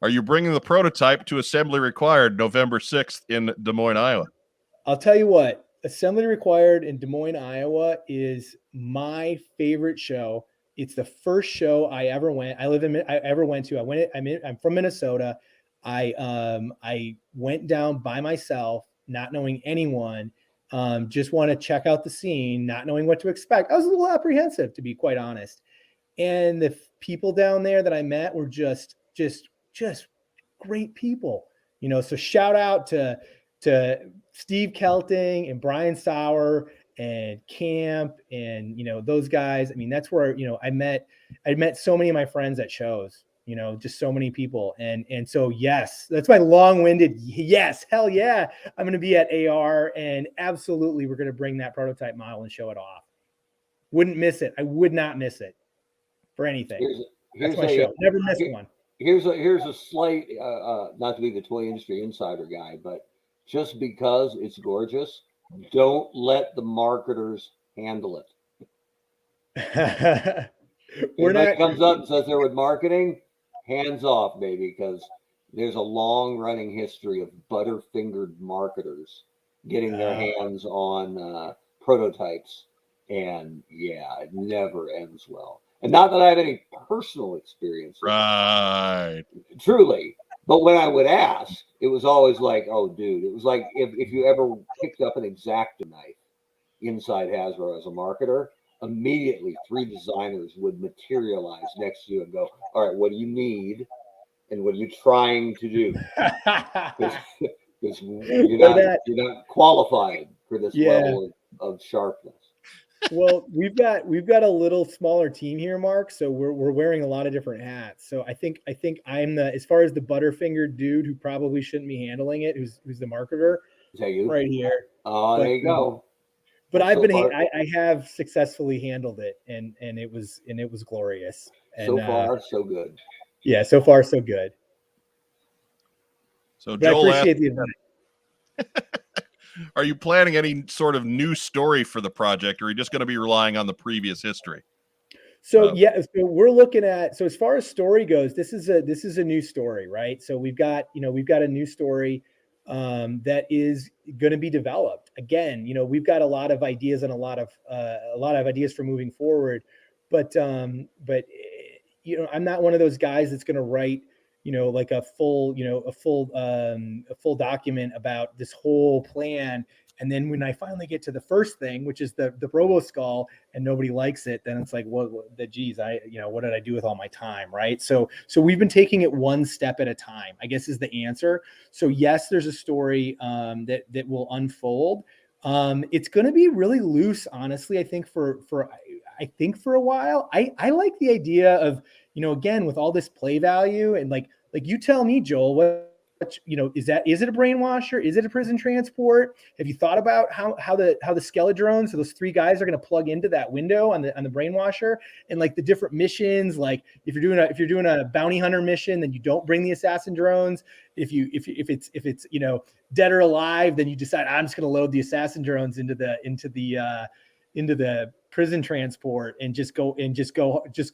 Are you bringing the prototype to Assembly Required November 6th in Des Moines, Iowa? I'll tell you what, Assembly Required in Des Moines, Iowa is my favorite show. It's the first show I ever went to. I'm from Minnesota. I went down by myself, not knowing anyone. Just want to check out the scene, not knowing what to expect. I was a little apprehensive, to be quite honest. And the people down there that I met were just great people, you know. So shout out to Steve Kelting and Brian Sauer and Camp and, you know, those guys. I mean, that's where, you know, I met so many of my friends at shows, you know, just so many people. And so, yes, that's my long-winded yes, hell yeah, I'm going to be at AR, and absolutely we're going to bring that prototype model and show it off. Wouldn't miss it. I would not miss it for anything. That's my show. Never miss one. Here's a slight, not to be the toy industry insider guy, but just because it's gorgeous, don't let the marketers handle it. When that comes up and says they're with marketing, hands off, baby, because there's a long running history of butterfingered marketers getting their hands on prototypes. And yeah, it never ends well. And not that I have any personal experience with Right. it, truly. But when I would ask, it was always like, oh, dude, it was like if you ever picked up an X-Acto knife inside Hasbro as a marketer, immediately 3 designers would materialize next to you and go, all right, what do you need? And what are you trying to do? Because you're not qualified for this level of sharpness. Well, we've got a little smaller team here, Mark. So we're wearing a lot of different hats. So I think I'm the, as far as the butterfingered dude who probably shouldn't be handling it, who's the marketer. Is that you? Right here. Oh, there you go. But I have successfully handled it, and it was glorious. And, so far, so good. Yeah, so far so good. So but Joel, I appreciate the event. Are you planning any sort of new story for the project, or are you just going to be relying on the previous history? So so we're looking at, so as far as story goes, this is a new story, right? So we've got a new story that is going to be developed. Again, you know, we've got a lot of ideas and a lot of ideas for moving forward, but you know, I'm not one of those guys that's going to write, you know, like a full document about this whole plan. And then when I finally get to the first thing, which is the Roboskull, and nobody likes it, then it's like, well, geez, what did I do with all my time, right? So we've been taking it one step at a time, I guess, is the answer. So yes, there's a story that will unfold. It's going to be really loose, honestly. I think for a while. I like the idea of, you know, again, with all this play value, and like you tell me, Joel, what you know, is it a brainwasher? Is it a prison transport? Have you thought about how the Skeledrones, so those 3 guys, are going to plug into that window on the brainwasher, and like the different missions? Like if you're doing a bounty hunter mission, then you don't bring the assassin drones. If it's you know, dead or alive, then you decide, I'm just going to load the assassin drones into the prison transport and just go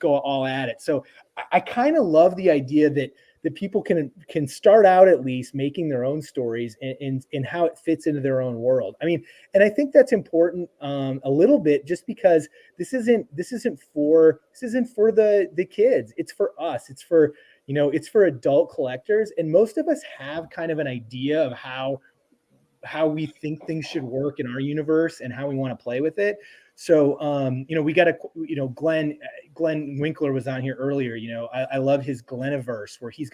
all at it. So I kind of love the idea that people can start out at least making their own stories and how it fits into their own world. I mean, and I think that's important a little bit, just because this isn't for the kids. It's for us. It's for, you know, it's for adult collectors, and most of us have kind of an idea of how we think things should work in our universe and how we want to play with it. So, you know, we got Glenn Winkler was on here earlier. You know, I love his Gleniverse, where he's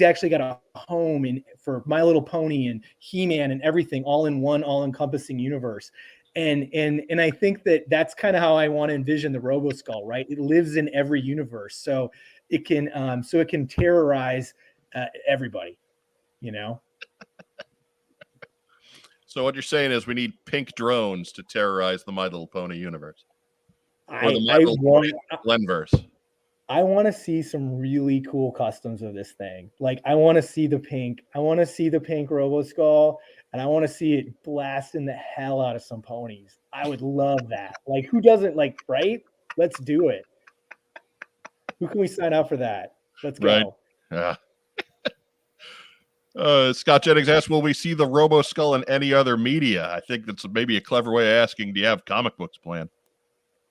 actually got a home for My Little Pony and He-Man and everything, all in one all-encompassing universe. And I think that's kind of how I want to envision the Roboskull, right? It lives in every universe. So it can terrorize everybody, you know? So what you're saying is we need pink drones to terrorize the My Little Pony universe, or the My Little Pony Glenverse. I want to see some really cool customs of this thing. Like, I want to see the pink Roboskull, and I want to see it blasting the hell out of some ponies. I would love that. Like, who doesn't, like, right? Let's do it. Who can we sign up for that? Let's go. Right. Yeah. Scott Jennings asks, will we see the Roboskull in any other media? I think that's maybe a clever way of asking, do you have comic books planned?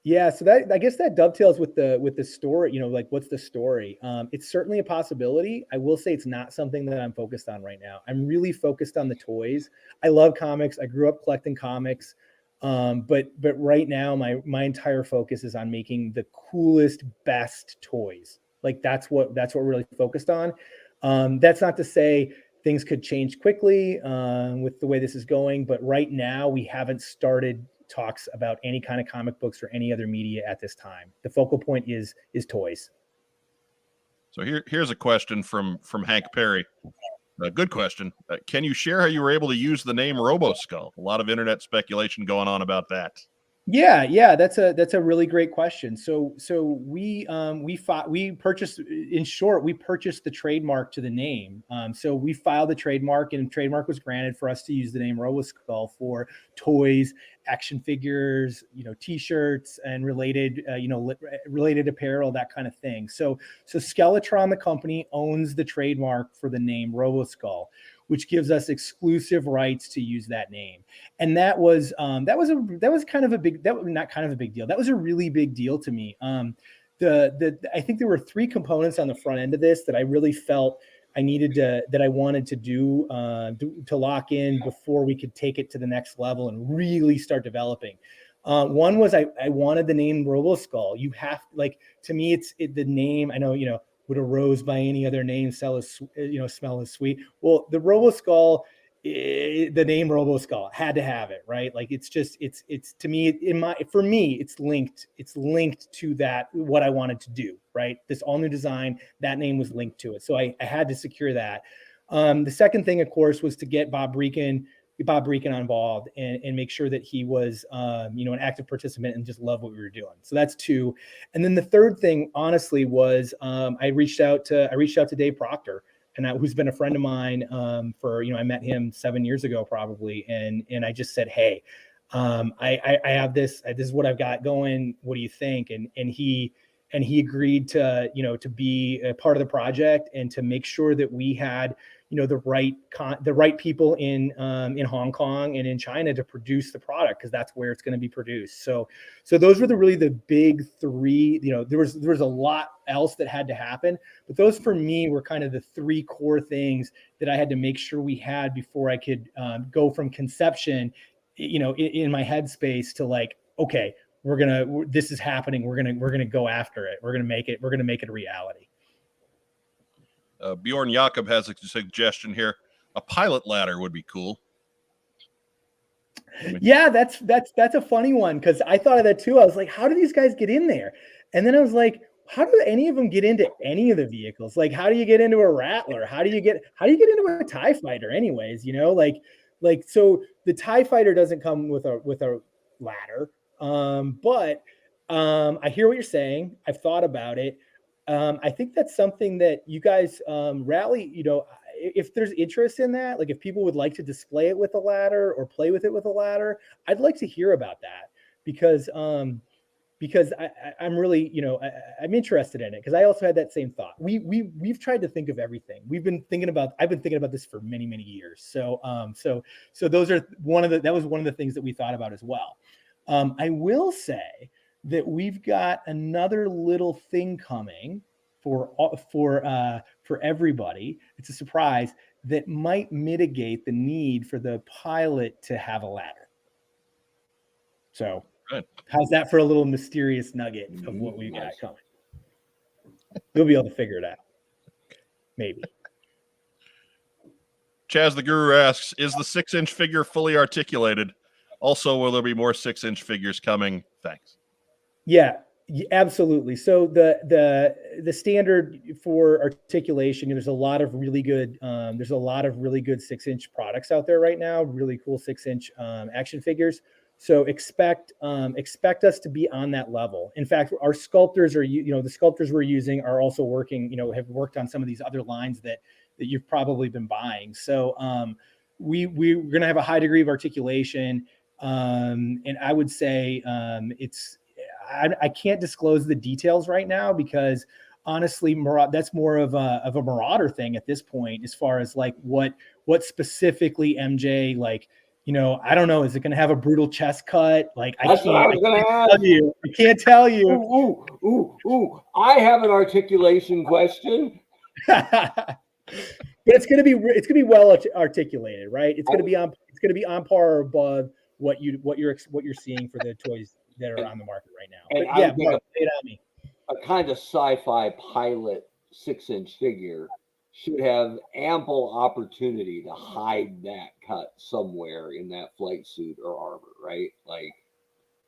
Yeah, so that I guess that dovetails with the story, like what's the story? It's certainly a possibility. I will say it's not something that I'm focused on right now. I'm really focused on the toys. I love comics. I grew up collecting comics. But right now my entire focus is on making the coolest, best toys. Like that's what we're really focused on. That's not to say things could change quickly with the way this is going, but right now we haven't started talks about any kind of comic books or any other media at this time. The focal point is toys. So here's a question from Hank Perry. A good question. Can you share how you were able to use the name Roboskull? A lot of internet speculation going on about that. Yeah, that's a really great question. So we purchased, in short, we purchased the trademark to the name. So we filed the trademark, and trademark was granted for us to use the name Roboskull for toys, action figures, t-shirts, and related related apparel, that kind of thing. So Skeletron, the company, owns the trademark for the name Roboskull, which gives us exclusive rights to use that name. And that was kind of a big, not kind of a big deal. That was a really big deal to me. I think there were 3 components on the front end of this that I really felt I needed that I wanted to do to lock in before we could take it to the next level and really start developing. One was I wanted the name Roboskull. You have, like, to me, the name, I know, would a rose by any other name smell as sweet? Well, the Roboskull, the name Roboskull had to have it, right? Like, it's to me, for me, it's linked to that, what I wanted to do, right? This all new design, that name was linked to it. So I had to secure that. The second thing, of course, was to get Bob Breakin involved and make sure that he was, an active participant and just loved what we were doing. So that's 2. And then the third thing, honestly, was I reached out to Dave Proctor, and who's been a friend of mine I met him 7 years ago probably, and I just said, hey, I have this is what I've got going. What do you think? And he agreed to be a part of the project and to make sure that we had the right people in Hong Kong and in China to produce the product, because that's where it's going to be produced. So those were really the big 3. There was a lot else that had to happen, but those for me were kind of the 3 core things that I had to make sure we had before I could go from conception, in my headspace to, like, okay, this is happening. We're gonna go after it. We're gonna make it a reality. Bjorn Jakob has a suggestion here. A pilot ladder would be cool. Yeah, that's a funny one, because I thought of that too. I was like, how do these guys get in there? And then I was like, how do any of them get into any of the vehicles? Like, how do you get into a Rattler? How do you get into a TIE fighter anyways? So the TIE fighter doesn't come with a ladder. But I hear what you're saying. I've thought about it. I think that's something that you guys rally, if there's interest in that, like if people would like to display it with a ladder or play with it with a ladder, I'd like to hear about that, because I'm really, I'm interested in it, because I also had that same thought. We've tried to think of everything. I've been thinking about this for many, many years. So those are that was one of the things that we thought about as well. I will say that we've got another little thing coming for everybody. It's a surprise that might mitigate the need for the pilot to have a ladder. So Good. How's that for a little mysterious nugget of what we've got coming? You'll be able to figure it out. Maybe. Chaz the Guru asks, is the 6-inch figure fully articulated? Also, will there be more 6-inch figures coming? Thanks. Yeah, absolutely. So the standard for articulation, there's a lot of really good 6-inch products out there right now, really cool 6-inch action figures. So expect us to be on that level. In fact, our sculptors the sculptors we're using are also working, have worked on some of these other lines that you've probably been buying. So we're going to have a high degree of articulation. And I would say I can't disclose the details right now, because honestly, that's more of a Marauder thing at this point, as far as like what specifically MJ I don't know. Is it going to have a brutal chest cut? Like That's what I was going to ask. I can't tell you. Ooh. I have an articulation question. But it's going to be well articulated, right? It's going to be on par or above what you're seeing for the toys that are on the market right now. And But yeah, Mark, lay it on me. a kind of sci-fi pilot 6-inch figure should have ample opportunity to hide that cut somewhere in that flight suit or armor, right? Like,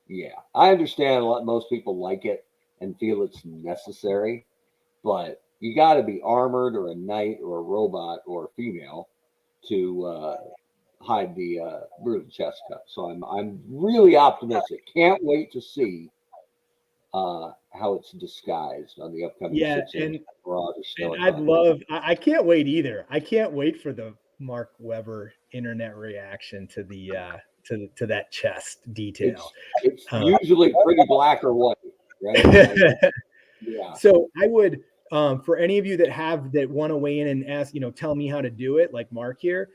yeah, I understand most people like it and feel it's necessary, but you got to be armored or a knight or a robot or a female to hide the brutal chest cut. So I'm really optimistic. Can't wait to see how it's disguised on the upcoming. Yeah, and I can't wait either. I can't wait for the Mark Webber internet reaction to the to that chest detail. It's usually pretty black or white, right? Yeah. So I would, for any of you that want to weigh in and ask, tell me how to do it, like Mark here,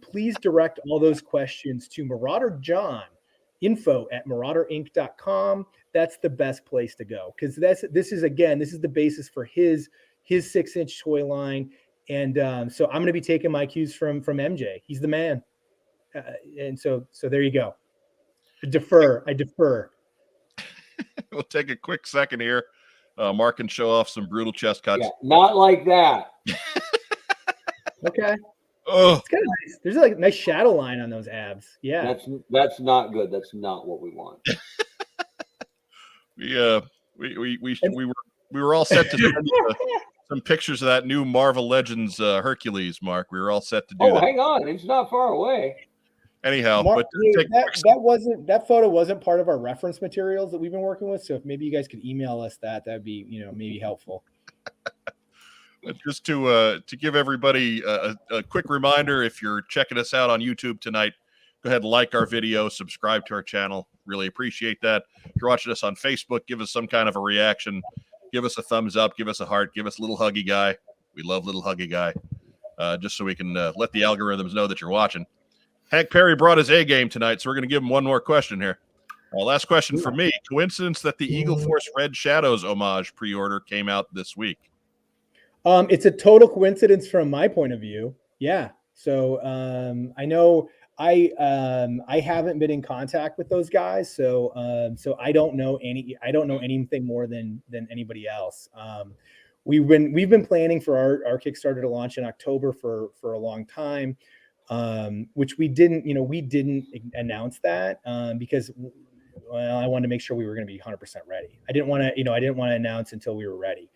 please direct all those questions to Marauder John, info@marauderinc.com. That's the best place to go, because this is the basis for his 6-inch toy line. And so I'm going to be taking my cues from MJ. He's the man. And so there you go. I defer. We'll take a quick second here. Mark can show off some brutal chest cuts. Yeah, not like that. Okay. Oh, it's kind of nice. There's like a nice shadow line on those abs. Yeah. That's not good. That's not what we want. We were all set to send you some pictures of that new Marvel Legends Hercules, Mark. We were all set to do that. Hang on, it's not far away. Anyhow, Mark, but that photo wasn't part of our reference materials that we've been working with. So if maybe you guys could email us that'd be maybe helpful. Just to give everybody a quick reminder, if you're checking us out on YouTube tonight, go ahead and like our video, subscribe to our channel. Really appreciate that. If you're watching us on Facebook, give us some kind of a reaction. Give us a thumbs up. Give us a heart. Give us a little huggy guy. We love little huggy guy. Just so we can let the algorithms know that you're watching. Hank Perry brought his A game tonight, so we're going to give him one more question here. Last question for me. Coincidence that the Eagle Force Red Shadows homage pre-order came out this week? It's a total coincidence from my point of view. Yeah. So I know I haven't been in contact with those guys, so I don't know anything more than anybody else. We've been planning for our Kickstarter to launch in October for a long time, which we didn't announce that because I wanted to make sure we were going to be 100% ready. I didn't want to announce until we were ready.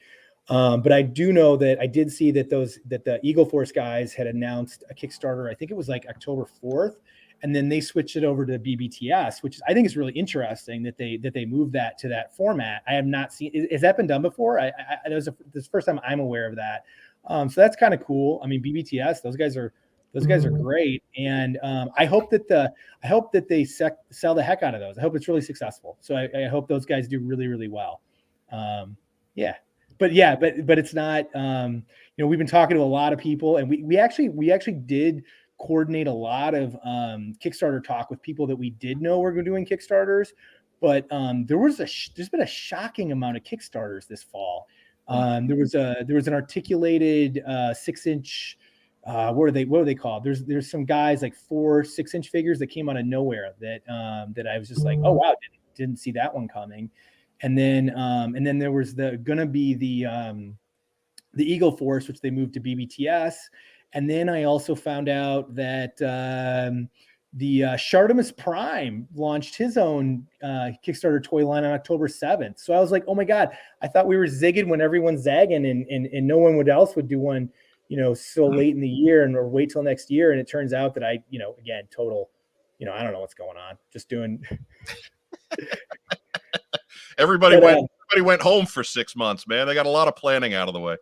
But I do know that I did see that the Eagle Force guys had announced a Kickstarter. I think it was like October 4th, and then they switched it over to BBTS, which I think is really interesting that they moved that to that format. I have not seen. Has that been done before? This is the first time I'm aware of that. So that's kind of cool. I mean, BBTS, those guys are great, and I hope that they sell the heck out of those. I hope it's really successful. So I hope those guys do really, really well. Yeah. But it's not, we've been talking to a lot of people, and we actually did coordinate a lot of Kickstarter talk with people that we did know were doing Kickstarters, but there's been a shocking amount of Kickstarters this fall. There was an articulated 6-inch, what are they called? There's some guys like 4 6-inch figures that came out of nowhere that I was just like, oh wow, didn't see that one coming. And then there was gonna be the Eagle Force, which they moved to BBTS. And then I also found out that the Shartimus Prime launched his own Kickstarter toy line on October 7th. So I was like, oh my God, I thought we were zigging when everyone's zagging and no one else would do one, so late in the year or wait till next year. And it turns out that again, total, I don't know what's going on. Just doing. Everybody went home for 6 months, man. They got a lot of planning out of the way.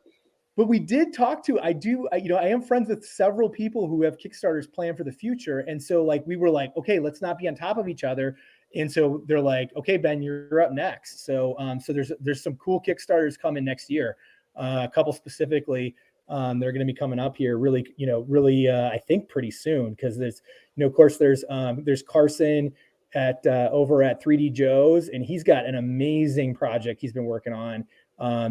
But we did talk to, I am friends with several people who have Kickstarters planned for the future. And so we were like, okay, let's not be on top of each other. And so they're like, okay, Ben, you're up next. So, so there's some cool Kickstarters coming next year, a couple specifically. They're going to be coming up here really, I think pretty soon, because there's, of course, there's Carson at over at 3D Joe's, and he's got an amazing project he's been working on.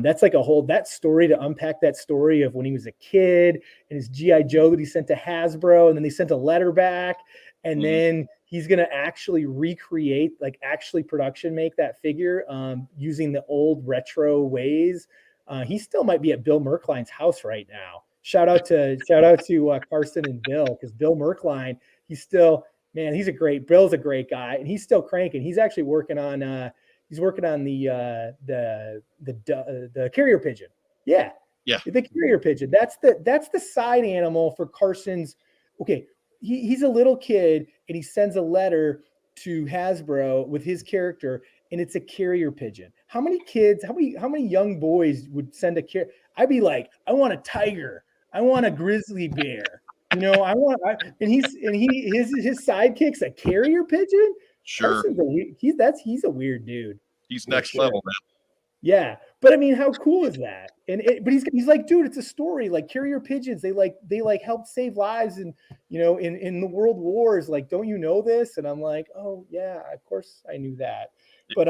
That's like that story, to unpack that story of when he was a kid and his G.I. Joe that he sent to Hasbro, and then they sent a letter back, and then he's going to actually recreate, like actually production make that figure using the old retro ways. He still might be at Bill Merkline's house right now. Shout out to Carson and Bill, because Bill Merkline, he's a great guy, and he's still cranking. He's actually working on the carrier pigeon. Yeah. The carrier pigeon. That's the side animal for Carson's. Okay. He's a little kid, and he sends a letter to Hasbro with his character, and it's a carrier pigeon. How many kids, how many young boys would send a carrier? I'd be like, I want a tiger. I want a grizzly bear. His sidekick's a carrier pigeon. Sure. He's a weird dude. He's next level, man. Yeah, but I mean, how cool is that? But he's like, dude, it's a story. Like carrier pigeons, they help save lives, and in the world wars. Like, don't you know this? And I'm like, oh yeah, of course I knew that. But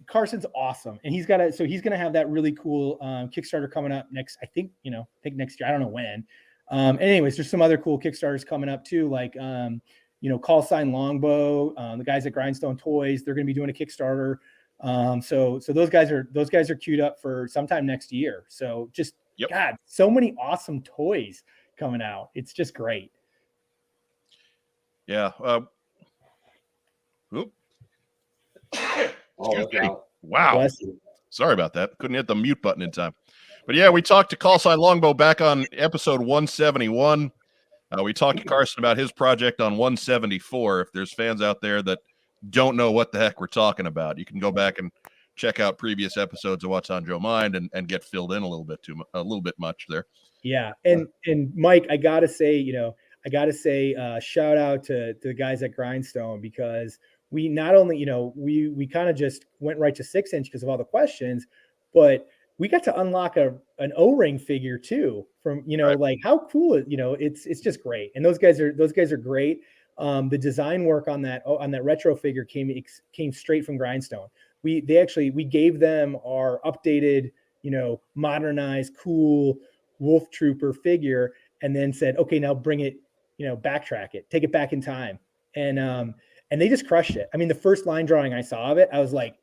Carson's awesome, and he's gonna have that really cool Kickstarter coming up next. I think next year. I don't know when. Anyways, there's some other cool Kickstarters coming up too, like Call Sign Longbow, the guys at Grindstone Toys. They're gonna be doing a Kickstarter. So those guys are queued up for sometime next year. So just God, so many awesome toys coming out. It's just great. Yeah. Wow. Sorry about that. Couldn't hit the mute button in time. But yeah, we talked to Call Sign Longbow back on episode 171. We talked to Carson about his project on 174. If there's fans out there that don't know what the heck we're talking about, you can go back and check out previous episodes of What's on Joe Mind and get filled in a little bit much there. Yeah. And Mike, I gotta say, shout out to the guys at Grindstone, because we not only, we kind of just went right to 6-inch because of all the questions, but we got to unlock an O-ring figure too from, right. Like how cool, it's just great. And those guys are great. The design work on that retro figure came straight from Grindstone. We gave them our updated, modernized, cool Wolf Trooper figure, and then said, okay, now bring it, backtrack it, take it back in time. And they just crushed it. I mean, the first line drawing I saw of it, I was like,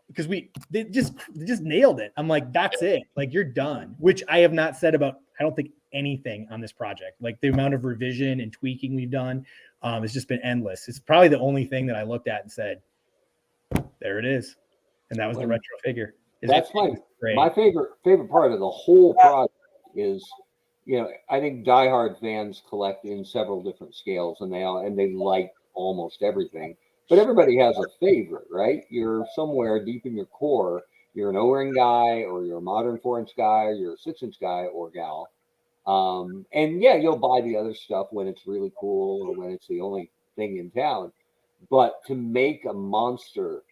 because they just nailed it. I'm like, that's it. Like, you're done, which I have not said about, I don't think, anything on this project. Like, the amount of revision and tweaking we've done has just been endless. It's probably the only thing that I looked at and said, there it is. And that was the retro figure. That's my favorite part of the whole project is, I think diehard fans collect in several different scales, and they like almost everything. But everybody has a favorite, right? You're somewhere deep in your core. You're an O-ring guy, or you're a modern 4-inch guy, or you're a 6-inch guy or gal. And yeah, you'll buy the other stuff when it's really cool or when it's the only thing in town. But to make a monster,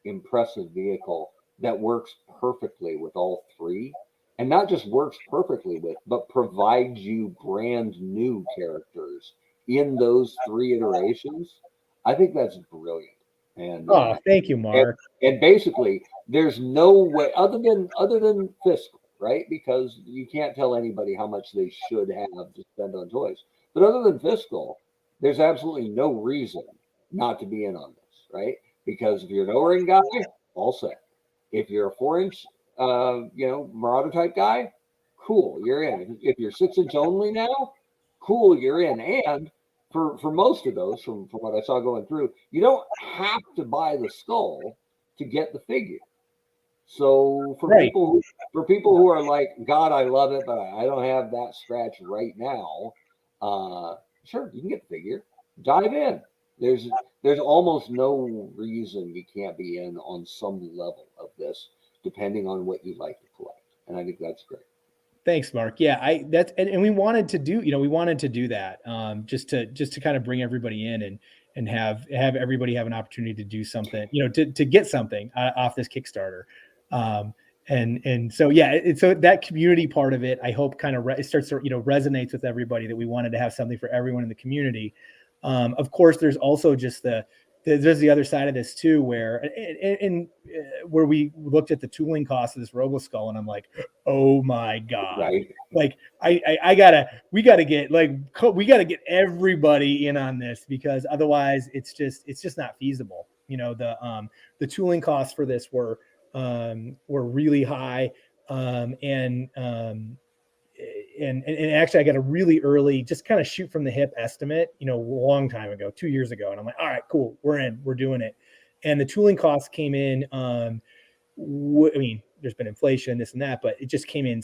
impressive vehicle that works perfectly with all three, and not just works perfectly with, but provides you brand new characters in those three iterations, I think that's brilliant. And thank you, Mark. And basically, there's no way other than fiscal, right? Because you can't tell anybody how much they should have to spend on toys. But other than fiscal, there's absolutely no reason not to be in on this, right? Because if you're an O-ring guy, all set. If you're a 4-inch, Marauder type guy, cool, you're in. If you're 6-inch only now, cool, you're in. And for most of those, from what I saw going through, you don't have to buy the skull to get the figure. So for people who are like, God, I love it, but I don't have that scratch right now, sure, you can get the figure. Dive in. There's almost no reason you can't be in on some level of this, depending on what you like to collect. And I think that's great. Thanks, Mark. Yeah, and we wanted to do, that just to kind of bring everybody in and have everybody have an opportunity to do something, to get something off this Kickstarter. And so yeah, so that community part of it, I hope kind of it starts to resonates with everybody, that we wanted to have something for everyone in the community. Of course, there's also just there's the other side of this too, where where we looked at the tooling cost of this Roboskull, and I'm like, oh my god, Right. like we gotta get everybody in on this, because otherwise it's just not feasible. The tooling costs for this were really high, and actually I got a really early, just kind of shoot from the hip estimate, a long time ago, 2 years ago, and I'm like, all right, cool, we're doing it. And the tooling costs came in, I mean, there's been inflation, this and that, but it just came in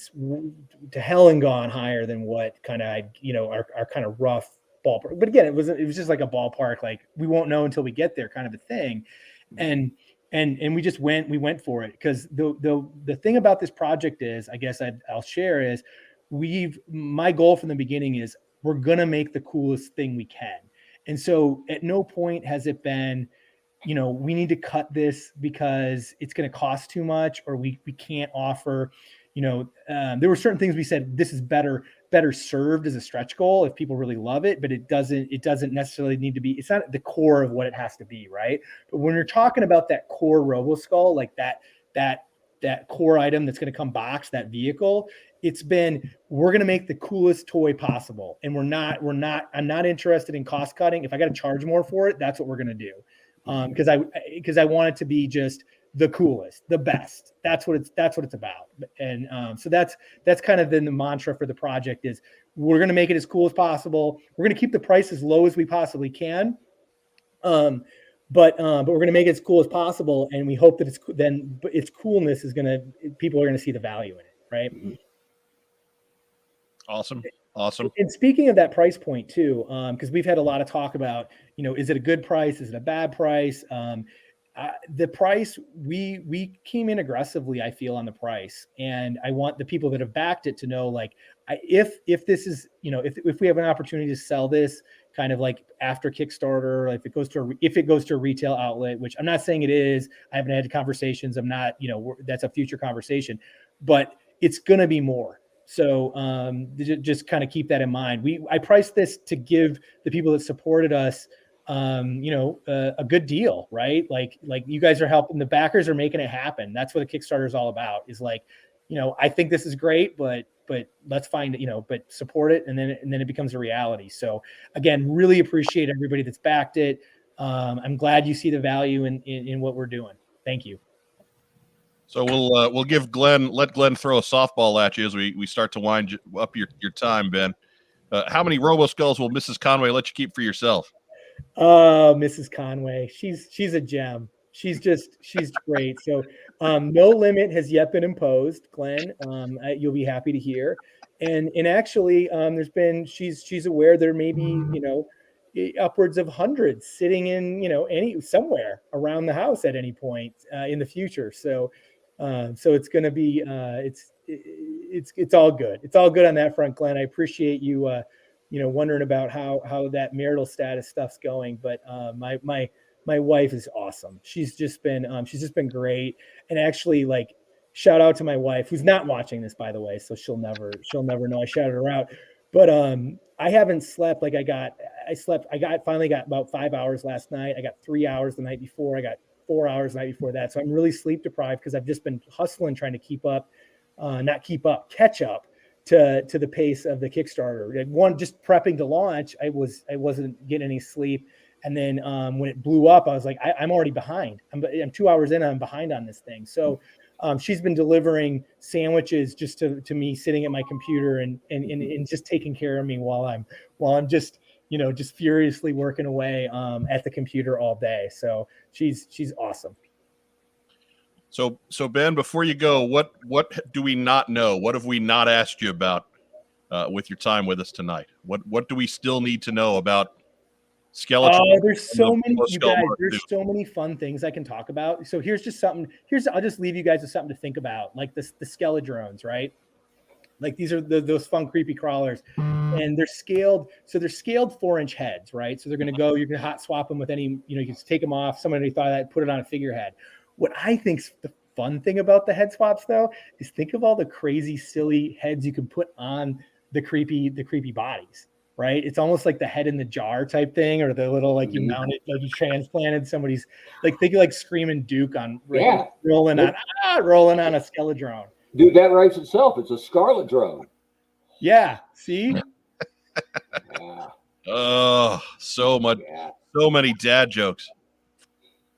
to hell and gone higher than what kind of our kind of rough ballpark. But again, it was just like a ballpark, like we won't know until we get there kind of a thing. And we went for it, because the thing about this project is, I guess I'll share, is my goal from the beginning is we're going to make the coolest thing we can. And so at no point has it been, we need to cut this because it's going to cost too much, or we can't offer, there were certain things we said, this is better served as a stretch goal if people really love it, but it doesn't necessarily need to be, it's not the core of what it has to be, right? But when you're talking about that core Roboskull, like that core item that's going to come boxed, that vehicle, we're going to make the coolest toy possible. And I'm not interested in cost cutting. If I got to charge more for it, that's what we're going to do. Because I want it to be just the coolest, the best. That's what it's about. And so that's kind of been the mantra for the project, is we're going to make it as cool as possible. We're going to keep the price as low as we possibly can. But we're going to make it as cool as possible, and we hope that its coolness is people are going to see the value in it, right? Awesome. And speaking of that price point too, because we've had a lot of talk about, is it a good price? Is it a bad price? The price, we came in aggressively, I feel, on the price, and I want the people that have backed it to know, like, if this is, if we have an opportunity to sell this kind of like after Kickstarter, if it goes to a retail outlet, which I'm not saying it is, I haven't had conversations, I'm not, that's a future conversation, but it's going to be more. So just kind of keep that in mind. I priced this to give the people that supported us, a good deal, right? Like you guys are helping, the backers are making it happen. That's what a Kickstarter is all about, is like, I think this is great, but let's find it, but support it. And then it becomes a reality. So again, really appreciate everybody that's backed it. I'm glad you see the value in what we're doing. Thank you. So we'll let Glenn throw a softball at you as we start to wind up your time, Ben. How many Roboskulls will Mrs. Conway let you keep for yourself? Oh, Mrs. Conway, she's a gem. She's great. So no limit has yet been imposed, Glenn. You'll be happy to hear. And actually, she's aware there may be upwards of hundreds sitting in somewhere around the house at any point in the future. So it's going to be it's all good. It's all good on that front, Glenn. I appreciate you wondering about how that marital status stuff's going. But my wife is awesome. She's just been great. And actually, like, shout out to my wife, who's not watching this, by the way, so she'll never know I shouted her out. But I haven't slept. Like I finally got about 5 hours last night. I got 3 hours the night before. I got 4 hours the night before that. So I'm really sleep deprived because I've just been hustling, trying to catch up to the pace of the Kickstarter. Just prepping to launch, I wasn't getting any sleep. And then when it blew up, I was like, I'm already behind. I'm 2 hours in, I'm behind on this thing. So she's been delivering sandwiches just to me sitting at my computer and just taking care of me while I'm just furiously working away at the computer all day. So she's awesome. So Ben, before you go, what do we not know? What have we not asked you about with your time with us tonight? What do we still need to know about Skeleton? Oh, there's so many, you guys. There's so many fun things I can talk about. So here's just something. I'll just leave you guys with something to think about, like the Skeledrones, right? Like these are those fun, creepy crawlers, and they're scaled. So they're scaled 4-inch heads, right? So they're going to go. You can hot swap them with any. You can just take them off. Somebody thought of that, put it on a figurehead. What I think's the fun thing about the head swaps though is think of all the crazy, silly heads you can put on the creepy bodies, right? It's almost like the head in the jar type thing, or the little like you mounted, like you transplanted somebody's, like think of like Screaming Duke on rolling on a Skeledrone. Dude, that writes itself. It's a Scarlet drone. Yeah. See? Yeah. Oh, so much, so many dad jokes.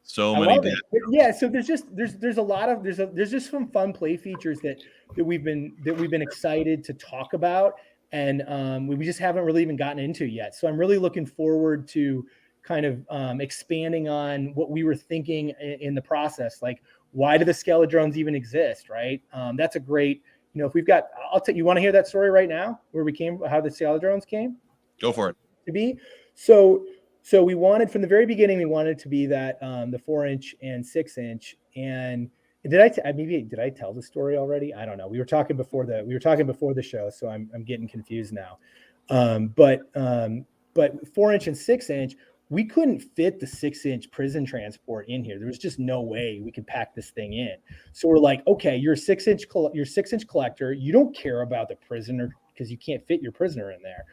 So I many love dad. it. Yeah, so there's a lot of there's just some fun play features that we've been excited to talk about, and we just haven't really even gotten into yet. So I'm really looking forward to kind of expanding on what we were thinking in the process. Like, why do the Skeledrones even exist, right? That's a great, if we've got, you want to hear that story right now, where we came, how the Skeledrones came? Go for it. To be. So we wanted, from the very beginning, we wanted to be that the 4-inch and 6-inch. And did I tell the story already? I don't know. We were talking before the show, so I'm getting confused now. But 4-inch and 6-inch, we couldn't fit the 6-inch prison transport in here. There was just no way we could pack this thing in. So we're like, okay, you're a 6-inch collector. You don't care about the prisoner because you can't fit your prisoner in there.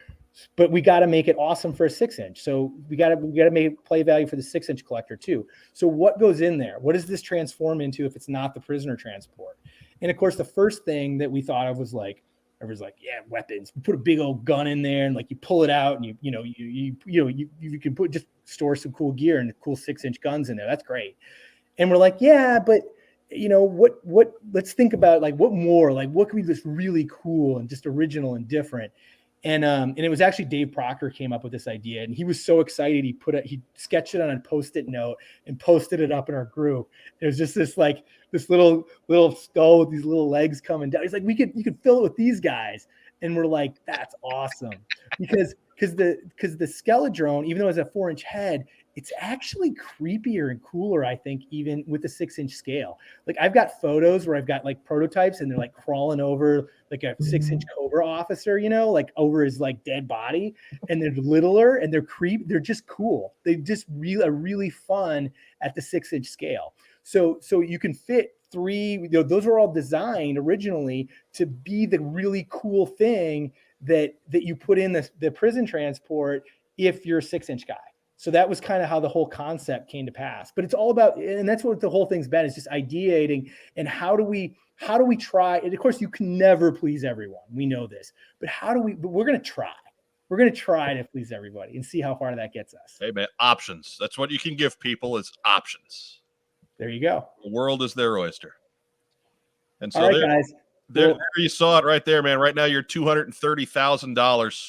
But we got to make it awesome for a 6-inch. So we got to make play value for the 6-inch collector too. So what goes in there? What does this transform into if it's not the prisoner transport? And of course, the first thing that we thought of was like, everyone's like, yeah, weapons. We put a big old gun in there, and like you pull it out, and you can just store some cool gear and cool 6-inch guns in there. That's great. And we're like, yeah, but what? Let's think about like what more? Like what could be just really cool and just original and different? And it was actually Dave Proctor came up with this idea, and he was so excited. He sketched it on a Post-it note and posted it up in our group. It was just this little skull with these little legs coming down. He's like, you could fill it with these guys, and we're like, that's awesome because the Skeledrone, even though it's a 4-inch head, it's actually creepier and cooler, I think, even with the 6-inch scale. Like I've got photos where I've got like prototypes and they're like crawling over like a 6-inch Cobra officer, like over his like dead body, and they're littler and they're just cool. They just are really fun at the 6-inch scale. So you can fit 3, those were all designed originally to be the really cool thing that you put in the prison transport if you're a 6-inch guy. So that was kind of how the whole concept came to pass. But it's all about, and that's what the whole thing's been, is just ideating and how do we try, and of course you can never please everyone. We know this, but but we're going to try. We're going to try to please everybody and see how far that gets us. Hey man, options. That's what you can give people, is options. There you go. The world is their oyster. And so all right, guys. There you saw it right there, man. Right now you're $230,000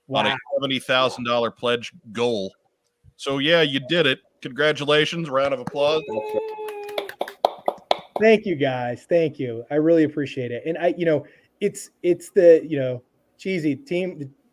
on a $70,000 pledge goal. So yeah, you did it. Congratulations. Round of applause. Thank you, guys. Thank you. I really appreciate it. And it's the, cheesy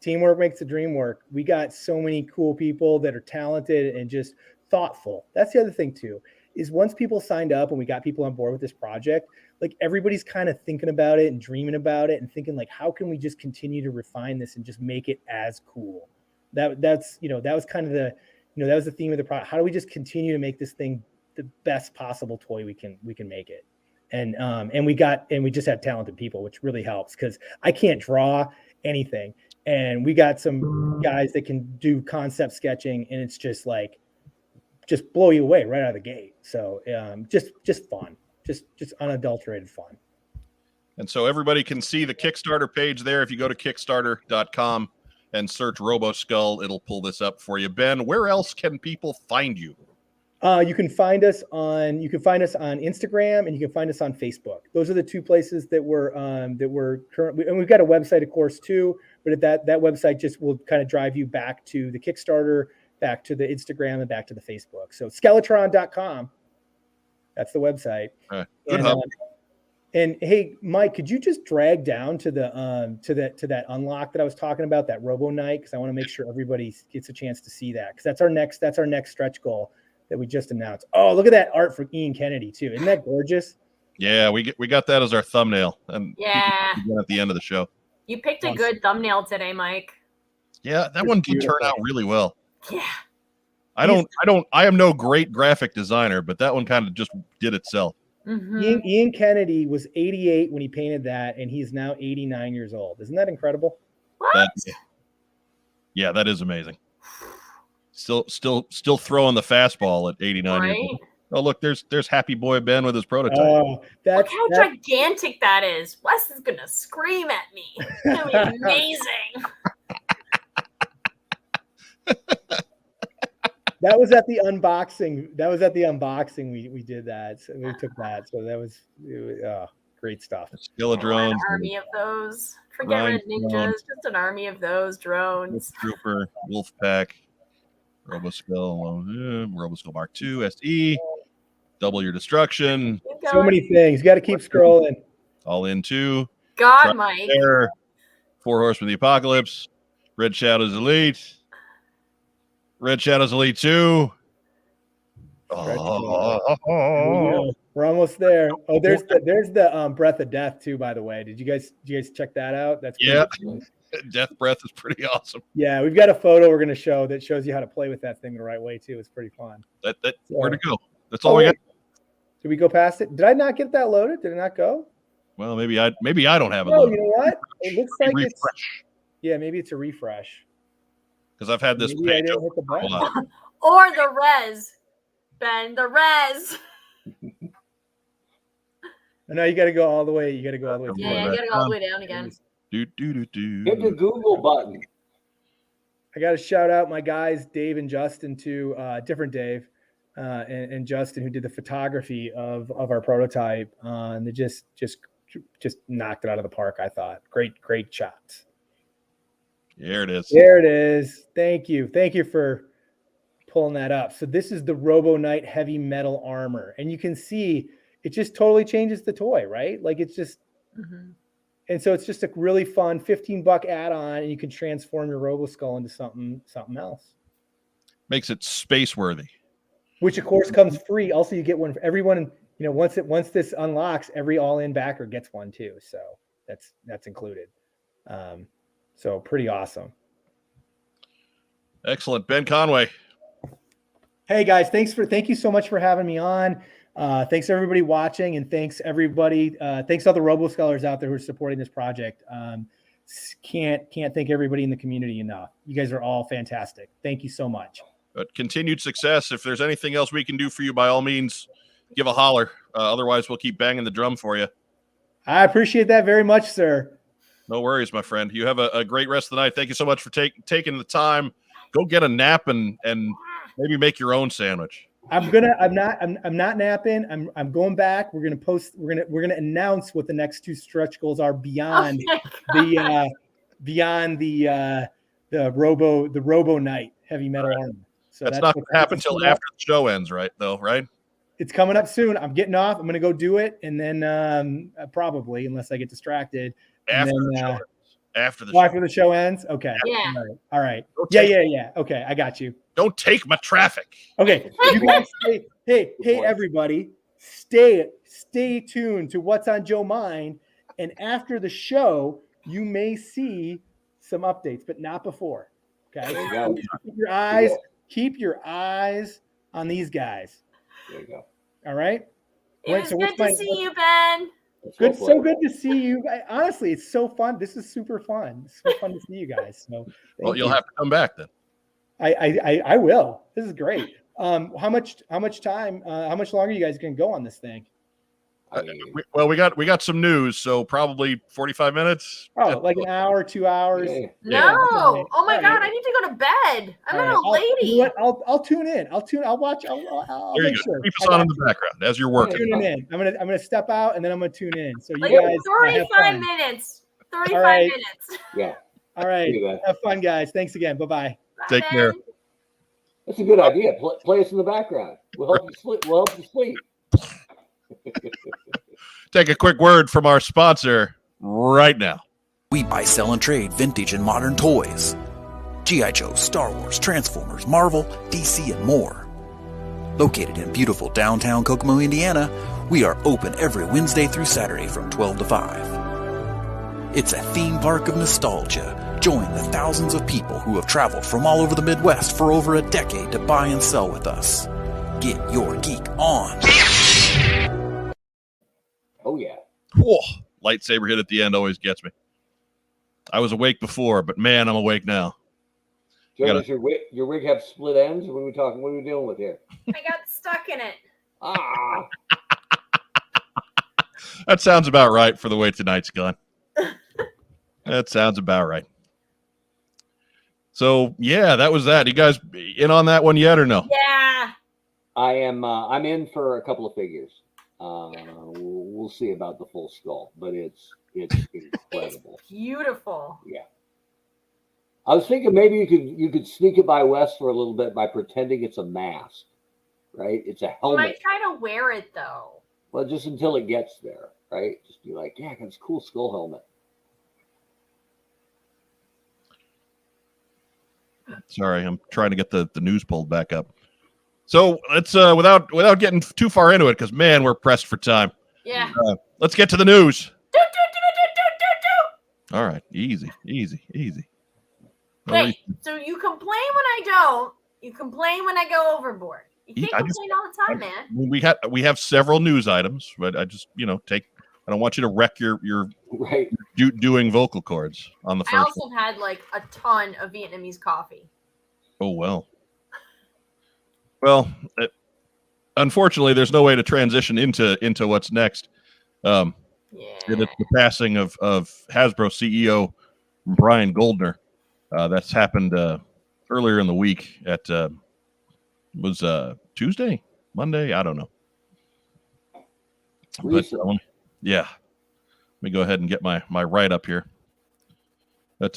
teamwork makes the dream work. We got so many cool people that are talented and just thoughtful. That's the other thing too, is once people signed up and we got people on board with this project, like everybody's kind of thinking about it and dreaming about it and thinking like, how can we just continue to refine this and just make it as cool? That was kind of the, that was the theme of the product. How do we just continue to make this thing the best possible toy we can make it? And we just had talented people, which really helps because I can't draw anything. And we got some guys that can do concept sketching, and it's just like, just blow you away right out of the gate. So just fun, just unadulterated fun. And so everybody can see the Kickstarter page there. If you go to kickstarter.com and search Roboskull, it'll pull this up for you. Ben, where else can people find you? You can find us on Instagram, and you can find us on Facebook. Those are the 2 places that we're currently, and we've got a website, of course, too. But that website just will kind of drive you back to the Kickstarter, back to the Instagram, and back to the Facebook. So Skeletron.com. That's the website. Good hub. And hey, Mike, could you just drag down to that unlock that I was talking about, that Robo Night, because I want to make sure everybody gets a chance to see that, because that's our next stretch goal that we just announced. Oh, look at that art from Ian Kennedy too. Isn't that gorgeous? Yeah, we got that as our thumbnail, and yeah, at the end of the show. You picked a good thumbnail today, Mike. Yeah, that one did turn out really well. Yeah. I am no great graphic designer, but that one kind of just did itself. Ian Kennedy was 88 when he painted that, and he's now 89 years old. Isn't that incredible? What? Yeah, that is amazing. Still throwing the fastball at 89 years Right? old. Oh, look, there's Happy Boy Ben with his prototype. Oh, Look how gigantic that is. Wes is gonna scream at me. It's gonna be amazing. That was at the unboxing. We did that. So we took that. So that was great stuff. Skilla drones. An army of those. Forget Red Ninjas. Just an army of those drones. Trooper, Wolfpack, Roboskull, Roboskull Mark II, SE, Double Your Destruction. So many things. You got to keep scrolling. All in 2. God, Mike. Air, 4 Horsemen of the Apocalypse, Red Shadows Elite, Red Shadows Elite 2. Oh. We're almost there. Oh, there's the Breath of Death too, by the way. Did you guys check that out? That's cool. Death Breath is pretty awesome. Yeah, we've got a photo we're gonna show that shows you how to play with that thing the right way too. It's pretty fun. Where to go? That's all we got. Did we go past it? Did I not get that loaded? Did it not go? Well, maybe I don't have it. Oh, you know what? It looks like refresh. Maybe it's a refresh. Because I've had this page a lot. Or the res, Ben, the res. No, you got to go all the way. You got to go all the way. Yeah, you got to go all the way down again. Hit the Google button. I got to shout out my guys, Dave and Justin, to different Dave and Justin, who did the photography of our prototype. And they just knocked it out of the park, I thought. Great shots. There it is. There it is. Thank you. Thank you for pulling that up. So this is the Robo Knight heavy metal armor. And you can see it just totally changes the toy, right? Like it's just, and so it's just a really fun $15 add-on, and you can transform your Roboskull into something else. Makes it space worthy. Which of course comes free. Also, you get one for everyone. You know, once this unlocks, every all-in backer gets one too. So that's included. So pretty awesome. Excellent. Ben Conway. Hey guys, thank you so much for having me on. Thanks everybody watching, and thanks everybody. Thanks all the Roboskullers out there who are supporting this project. Can't thank everybody in the community enough. You guys are all fantastic. Thank you so much. But continued success. If there's anything else we can do for you, by all means, give a holler. Otherwise, we'll keep banging the drum for you. I appreciate that very much, sir. No worries, my friend. You have a great rest of the night. Thank you so much for taking the time. Go get a nap and maybe make your own sandwich. I'm not napping. I'm going back. We're gonna announce what the next 2 stretch goals are beyond the Robo Knight heavy metal armor. So that's not going to happen until after the show ends, right? It's coming up soon. I'm getting off. I'm going to go do it, and then probably, unless I get distracted, after the show ends. Okay. Yeah. All right. Yeah. Okay, I got you. Don't take my traffic. Okay. You guys hey, everybody, stay tuned to What's on Joe Mind, and after the show, you may see some updates, but not before. Okay. There you go. Keep your eyes on these guys. There you go. All right. It was good to see you, Ben. Good, so good to see you. Honestly, it's so fun. This is super fun. It's so fun to see you guys. So, you'll have to come back then. I will. This is great. How much time? How much longer you guys can go on this thing? We got some news, so probably 45 minutes. Oh, like an hour, 2 hours. Yeah. No. Oh my God, I need to go to bed. I'm an old lady. You know what? I'll tune in. I'll watch. I'll there you make go. sure. Keep us on in the background as you're working. Tuning in. I'm gonna step out, and then I'm gonna tune in. So you like guys 35 minutes. 35 minutes. Yeah. All right. Have fun, guys. Thanks again. Bye-bye. Take care. That's a good idea. Play us in the background. We'll help you sleep. Take a quick word from our sponsor right now. We buy, sell, and trade vintage and modern toys. G.I. Joe, Star Wars, Transformers, Marvel, DC, and more. Located in beautiful downtown Kokomo, Indiana, we are open every Wednesday through Saturday from 12 to 5. It's a theme park of nostalgia. Join the thousands of people who have traveled from all over the Midwest for over a decade to buy and sell with us. Get your geek on. Oh yeah. Whoa, lightsaber hit at the end always gets me. I was awake before, but man, I'm awake now. Joe, gotta- does your wig have split ends? What are we talking? What are we dealing with here? I got stuck in it. Ah, That sounds about right for the way tonight's gone. That sounds about right. So yeah, that was that. You guys in on that one yet or no? Yeah. I am. I'm in for a couple of figures. We'll see about the full skull, but it's incredible. It's beautiful. Yeah. I was thinking maybe you could sneak it by Wes for a little bit by pretending it's a mask, right? It's a I helmet. might try to wear it though. Well, just until it gets there, right? Just be like, yeah, I got this cool skull helmet. Sorry, I'm trying to get the news pulled back up. So let's without getting too far into it, because man, we're pressed for time. Yeah. Let's get to the news. Do, do, do, do, do, do, do. All right, easy. Wait, so you complain when I don't. You complain when I go overboard. You can't complain all the time, man. We have several news items, but I just I don't want you to wreck your Right. doing vocal cords on the I first also one. had like a ton of Vietnamese coffee. Oh well. Well, unfortunately, there's no way to transition into what's next. Yeah. And it's the passing of Hasbro CEO Brian Goldner. That's happened earlier in the week at was Tuesday, Monday, I don't know. But yeah, let me go ahead and get my write up here. But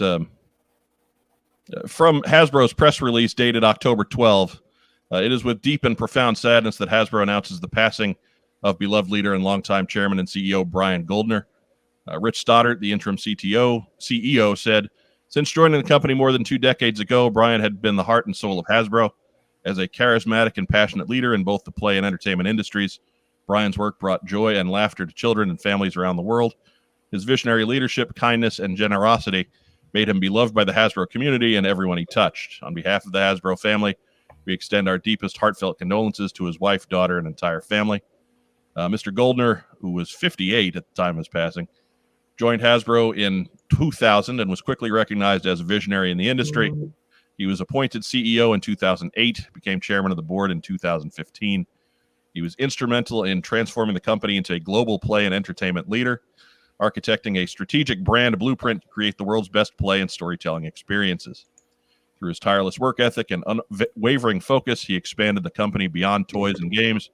from Hasbro's press release dated October 12, it is with deep and profound sadness that Hasbro announces the passing of beloved leader and longtime chairman and CEO Brian Goldner. Rich Stoddart, the interim CEO, said, "Since joining the company more than 2 decades ago, Brian had been the heart and soul of Hasbro. As a charismatic and passionate leader in both the play and entertainment industries, Brian's work brought joy and laughter to children and families around the world. His visionary leadership, kindness, and generosity made him beloved by the Hasbro community and everyone he touched. On behalf of the Hasbro family, we extend our deepest heartfelt condolences to his wife, daughter, and entire family." Mr. Goldner, who was 58 at the time of his passing, joined Hasbro in 2000 and was quickly recognized as a visionary in the industry. He was appointed CEO in 2008, became chairman of the board in 2015. He was instrumental in transforming the company into a global play and entertainment leader, architecting a strategic brand blueprint to create the world's best play and storytelling experiences. Through his tireless work ethic and unwavering focus, he expanded the company beyond toys and games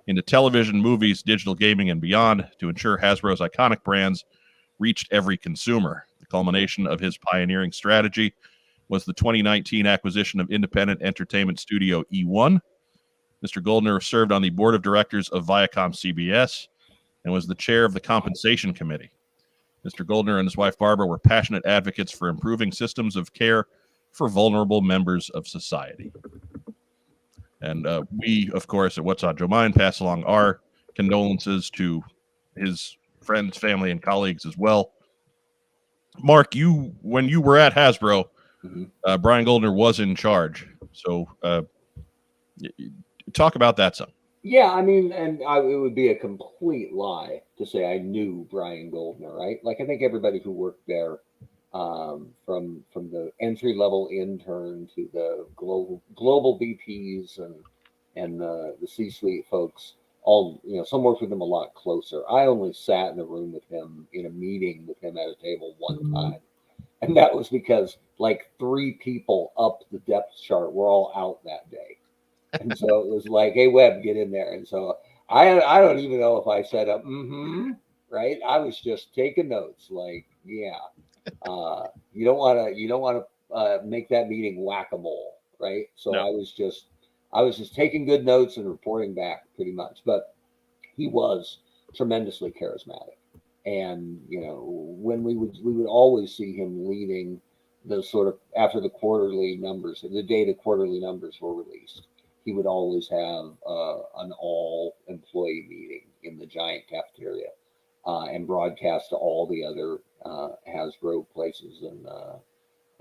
into television, movies, digital gaming, and beyond to ensure Hasbro's iconic brands reached every consumer. The culmination of his pioneering strategy was the 2019 acquisition of independent entertainment studio E1. Mr. Goldner served on the board of directors of Viacom CBS and was the chair of the compensation committee. Mr. Goldner and his wife Barbara were passionate advocates for improving systems of care for vulnerable members of society. And we, of course, at What's on Joe Mind, pass along our condolences to his friends, family, and colleagues as well. Mark, when you were at Hasbro, Brian Goldner was in charge. So talk about that some. Yeah, I mean, and it would be a complete lie to say I knew Brian Goldner, right? Like I think everybody who worked there, from the entry level intern to the global VPs and the C-suite folks, all some worked with him a lot closer. I only sat in a room with him in a meeting with him at a table one time, and that was because like 3 people up the depth chart were all out that day. And so it was like, hey, Webb, get in there. And so I don't even know if I said right? I was just taking notes. Like, yeah, you don't want to make that meeting whack-a-mole, right? So no. I was just taking good notes and reporting back pretty much. But he was tremendously charismatic, and when we would always see him leading the sort of after the quarterly numbers, the day the quarterly numbers were released. He would always have an all-employee meeting in the giant cafeteria and broadcast to all the other Hasbro places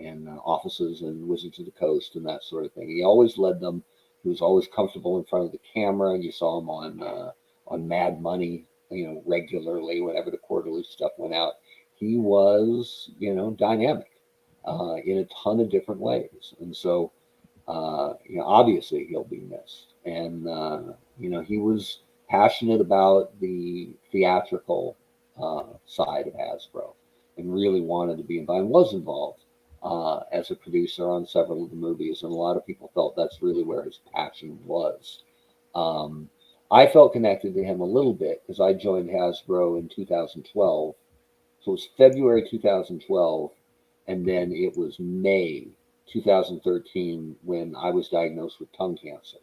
and offices and Wizards of the Coast and that sort of thing. He always led them. He was always comfortable in front of the camera. You saw him on Mad Money regularly whenever the quarterly stuff went out. He was, dynamic in a ton of different ways. And so, obviously he'll be missed. And, he was passionate about the theatrical side of Hasbro and really wanted to be involved and was involved as a producer on several of the movies. And a lot of people felt that's really where his passion was. I felt connected to him a little bit because I joined Hasbro in 2012. So it was February 2012, and then it was May 2013 when I was diagnosed with tongue cancer.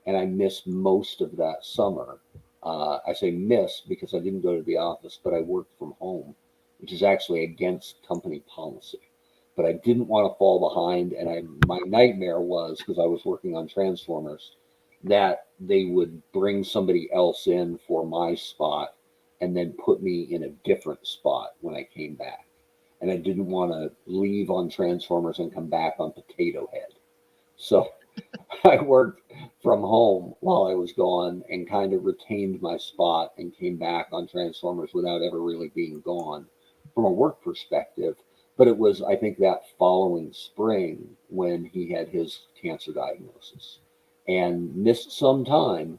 And I missed most of that summer. I say missed because I didn't go to the office, but I worked from home, which is actually against company policy. But I didn't want to fall behind, and my nightmare was, because I was working on Transformers, that they would bring somebody else in for my spot and then put me in a different spot when I came back. And I didn't want to leave on Transformers and come back on Potato Head. So I worked from home while I was gone and kind of retained my spot and came back on Transformers without ever really being gone from a work perspective. But it was, I think, that following spring when he had his cancer diagnosis and missed some time.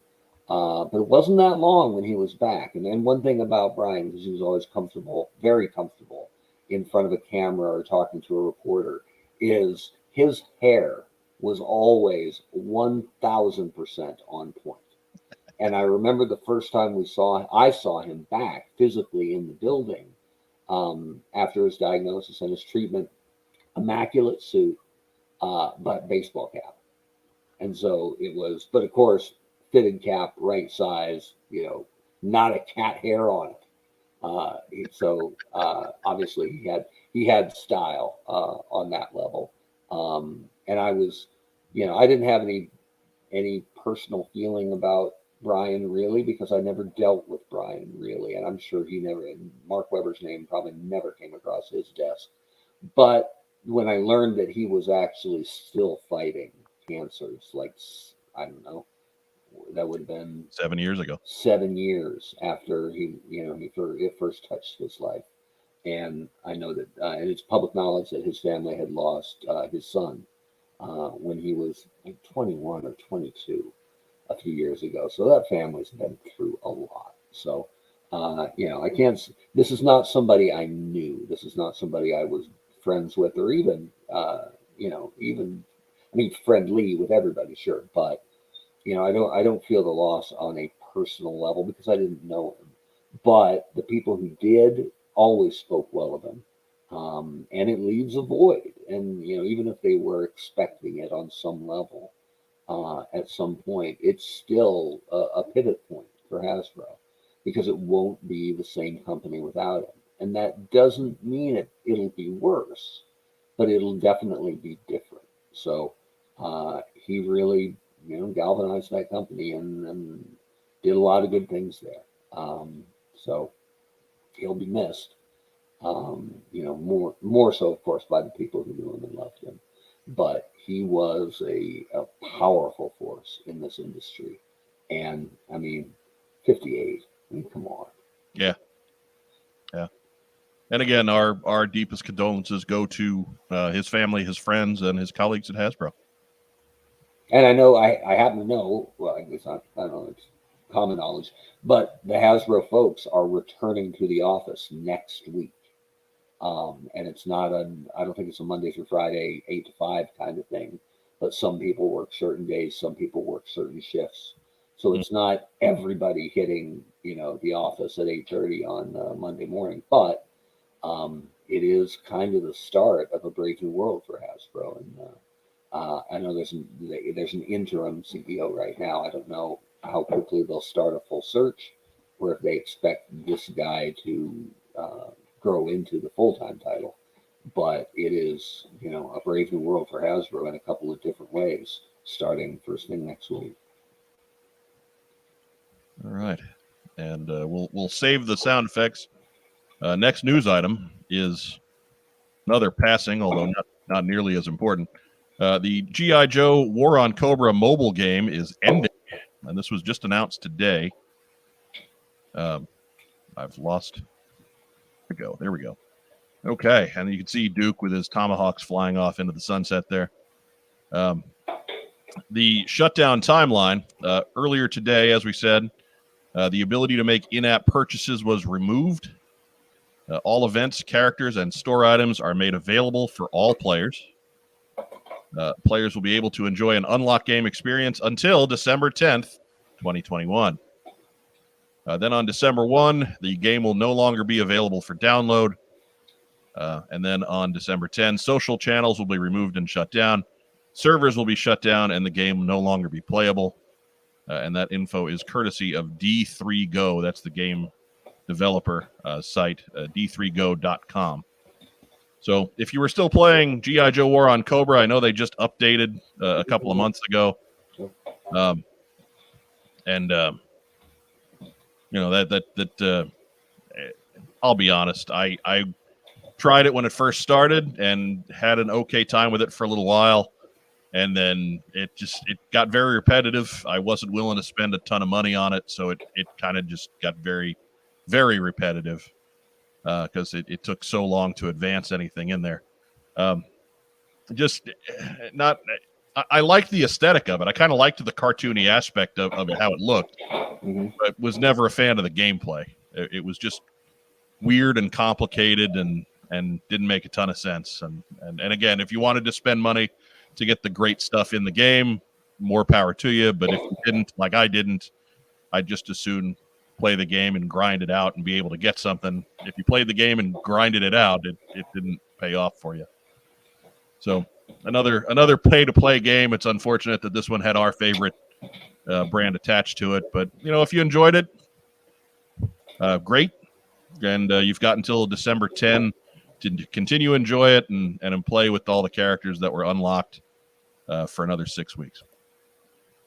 But it wasn't that long when he was back. And then one thing about Brian, because he was always comfortable, very comfortable in front of a camera or talking to a reporter, is his hair was always 1,000% on point. And I remember the first time I saw him back physically in the building after his diagnosis and his treatment, immaculate suit, but baseball cap. And so it was, but of course, fitted cap, right size, not a cat hair on it. So obviously he had style on that level. And I was, I didn't have any personal feeling about Brian really, because I never dealt with Brian really. And I'm sure Mark Weber's name probably never came across his desk. But when I learned that he was actually still fighting cancers, like, I don't know, that would have been 7 years ago. 7 years after it first touched his life. And I know that, and it's public knowledge that his family had lost his son when he was like 21 or 22 a few years ago. So that family's been through a lot. So, I can't, this is not somebody I knew. This is not somebody I was friends with, or even, friendly with everybody, sure. But, I don't feel the loss on a personal level because I didn't know him. But the people who did always spoke well of him. And it leaves a void. And, even if they were expecting it on some level, at some point, it's still a pivot point for Hasbro because it won't be the same company without him. And that doesn't mean it'll be worse, but it'll definitely be different. So he really, galvanized that company and did a lot of good things there. So he'll be missed. More so, of course, by the people who knew him and loved him. But he was a powerful force in this industry. And, 58, come on. Yeah. Yeah. And again, our deepest condolences go to his family, his friends, and his colleagues at Hasbro. And I know, I happen to know, well, I guess I don't know, it's common knowledge, but the Hasbro folks are returning to the office next week. And it's not I don't think it's a Monday through Friday, 8 to 5 kind of thing, but some people work certain days, some people work certain shifts. So it's not everybody hitting, the office at 8:30 on Monday morning, but it is kind of the start of a brave new world for Hasbro. And I know there's an interim CEO right now. I don't know how quickly they'll start a full search, or if they expect this guy to grow into the full-time title. But it is, a brave new world for Hasbro in a couple of different ways, starting first thing next week. All right, and we'll save the sound effects. Next news item is another passing, although not nearly as important. The G.I. Joe War on Cobra mobile game is ending, and this was just announced today. I've lost. There we go. Okay, and you can see Duke with his tomahawks flying off into the sunset there. The shutdown timeline earlier today, as we said, the ability to make in-app purchases was removed. All events, characters, and store items are made available for all players. Players will be able to enjoy an unlocked game experience until December 10th, 2021. Then on December 1, the game will no longer be available for download. And then on December 10, social channels will be removed and shut down. Servers will be shut down, and the game will no longer be playable. And that info is courtesy of D3Go. That's the game developer site, d3go.com. So if you were still playing G.I. Joe War on Cobra, I know they just updated a couple of months ago. I'll be honest, I tried it when it first started and had an okay time with it for a little while. And then it got very repetitive. I wasn't willing to spend a ton of money on it. So it kind of just got very, very repetitive because it took so long to advance anything in there. I liked the aesthetic of it. I kind of liked the cartoony aspect of it, how it looked, but was never a fan of the gameplay. It was just weird and complicated and didn't make a ton of sense. And again, if you wanted to spend money to get the great stuff in the game, more power to you. But if you didn't, like I didn't, I'd just as soon play the game and grind it out and be able to get something. If you played the game and grinded it out, it didn't pay off for you. So another pay-to-play game. It's unfortunate that this one had our favorite brand attached to it. But, if you enjoyed it, great. And you've got until December 10 to continue to enjoy it and play with all the characters that were unlocked for another 6 weeks.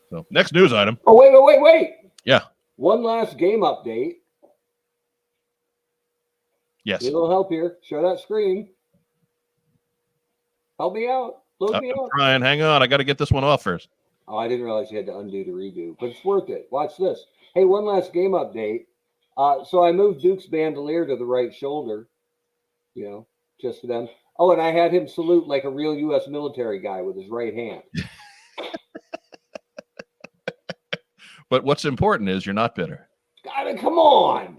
So next news item. Oh, wait. Yeah. One last game update. Yes. A little help here. Share that screen. Help me out. Load me out. Brian, hang on. I got to get this one off first. Oh, I didn't realize you had to undo to redo, but it's worth it. Watch this. Hey, one last game update. So I moved Duke's bandolier to the right shoulder, just for them. Oh, and I had him salute like a real U.S. military guy with his right hand. But what's important is you're not bitter. I mean, come on.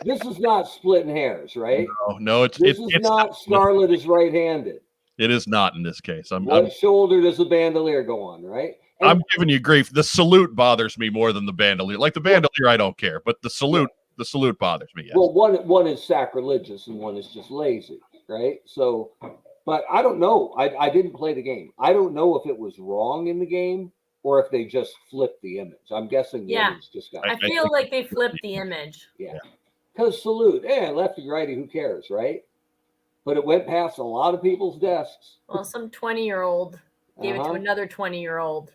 This is not splitting hairs, right? No, this is not Scarlet is right-handed. It is not in this case. What shoulder does the bandolier go on, right? And I'm giving you grief. The salute bothers me more than the bandolier. Like the bandolier, I don't care, but the salute bothers me. Yes. Well, one is sacrilegious and one is just lazy, right? So, but I don't know. I didn't play the game. I don't know if it was wrong in the game or if they just flipped the image. I'm guessing the image just got. I feel like they flipped the image. Yeah. Because salute, lefty, righty, who cares, right? But it went past a lot of people's desks. Well, some 20-year-old gave it to another 20-year-old.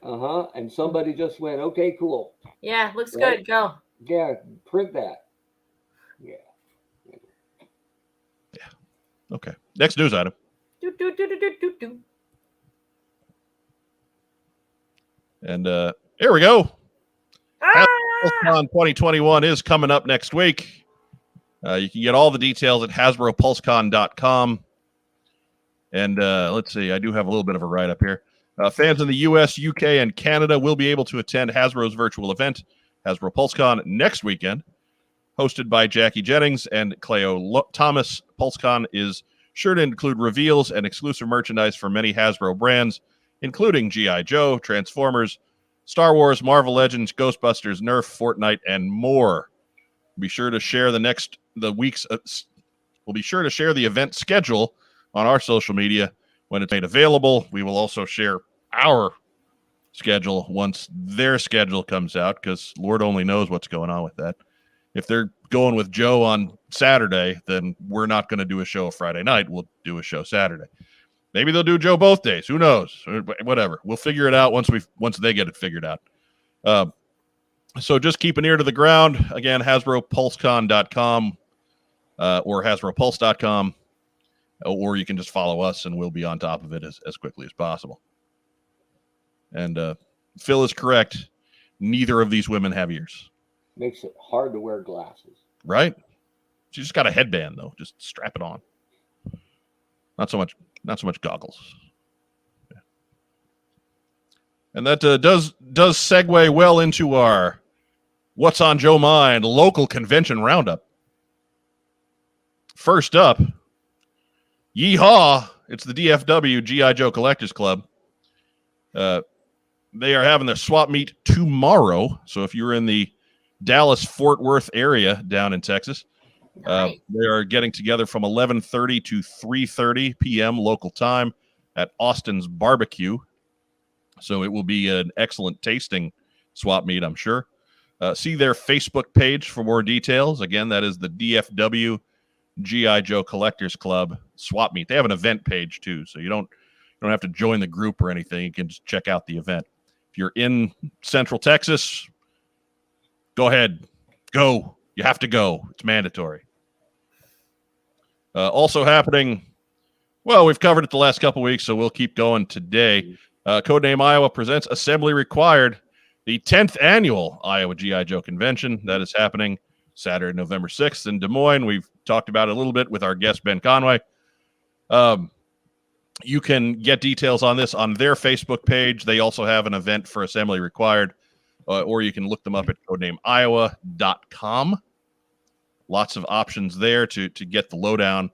And somebody just went, okay, cool. Yeah, looks Right? good. Go. Yeah, print that. Yeah. Okay. Next news item. Do, do, do, do, do, do, do. And here we go. Ah! HasbroPulseCon 2021 is coming up next week. You can get all the details at HasbroPulseCon.com. And let's see, I do have a little bit of a write-up here. Fans in the U.S., U.K., and Canada will be able to attend Hasbro's virtual event, Hasbro PulseCon, next weekend. Hosted by Jackie Jennings and Cleo Thomas, PulseCon is sure to include reveals and exclusive merchandise for many Hasbro brands, including G.I. Joe, Transformers, Star Wars, Marvel Legends, Ghostbusters, Nerf, Fortnite, and more. Be sure to share we'll be sure to share the event schedule on our social media when it's made available. We will also share our schedule once their schedule comes out, because Lord only knows what's going on with that. If they're going with Joe on Saturday, then we're not going to do a show Friday night. We'll do a show Saturday. Maybe they'll do Joe both days. Who knows? Whatever. We'll figure it out once they get it figured out. So just keep an ear to the ground. Again, HasbroPulseCon.com or HasbroPulse.com, or you can just follow us and we'll be on top of it as quickly as possible. And Phil is correct. Neither of these women have ears. Makes it hard to wear glasses. Right? She just got a headband though. Just strap it on. Not so much goggles. Yeah. And that does segue well into our What's on Joe Mind local convention roundup. First up, yeehaw! It's the DFW GI Joe Collectors Club. They are having their swap meet tomorrow. So if you're in the Dallas-Fort Worth area down in Texas, Nice. they are getting together from 11:30 to 3:30 p.m. local time at Austin's Barbecue. So it will be an excellent tasting swap meet, I'm sure. See their Facebook page for more details. Again, that is the DFW GI Joe Collectors Club swap meet. They have an event page too, so you don't have to join the group or anything. You can just check out the event. If you're in Central Texas, go ahead. Go. You have to go. It's mandatory. Also happening, well, we've covered it the last couple weeks, so we'll keep going today. Codename Iowa presents Assembly Required, the 10th annual Iowa GI Joe Convention. That is happening Saturday, November 6th in Des Moines. We've talked about it a little bit with our guest, Ben Conway. You can get details on this on their Facebook page. They also have an event for Assembly Required, or you can look them up at codenameiowa.com. Lots of options there to get the lowdown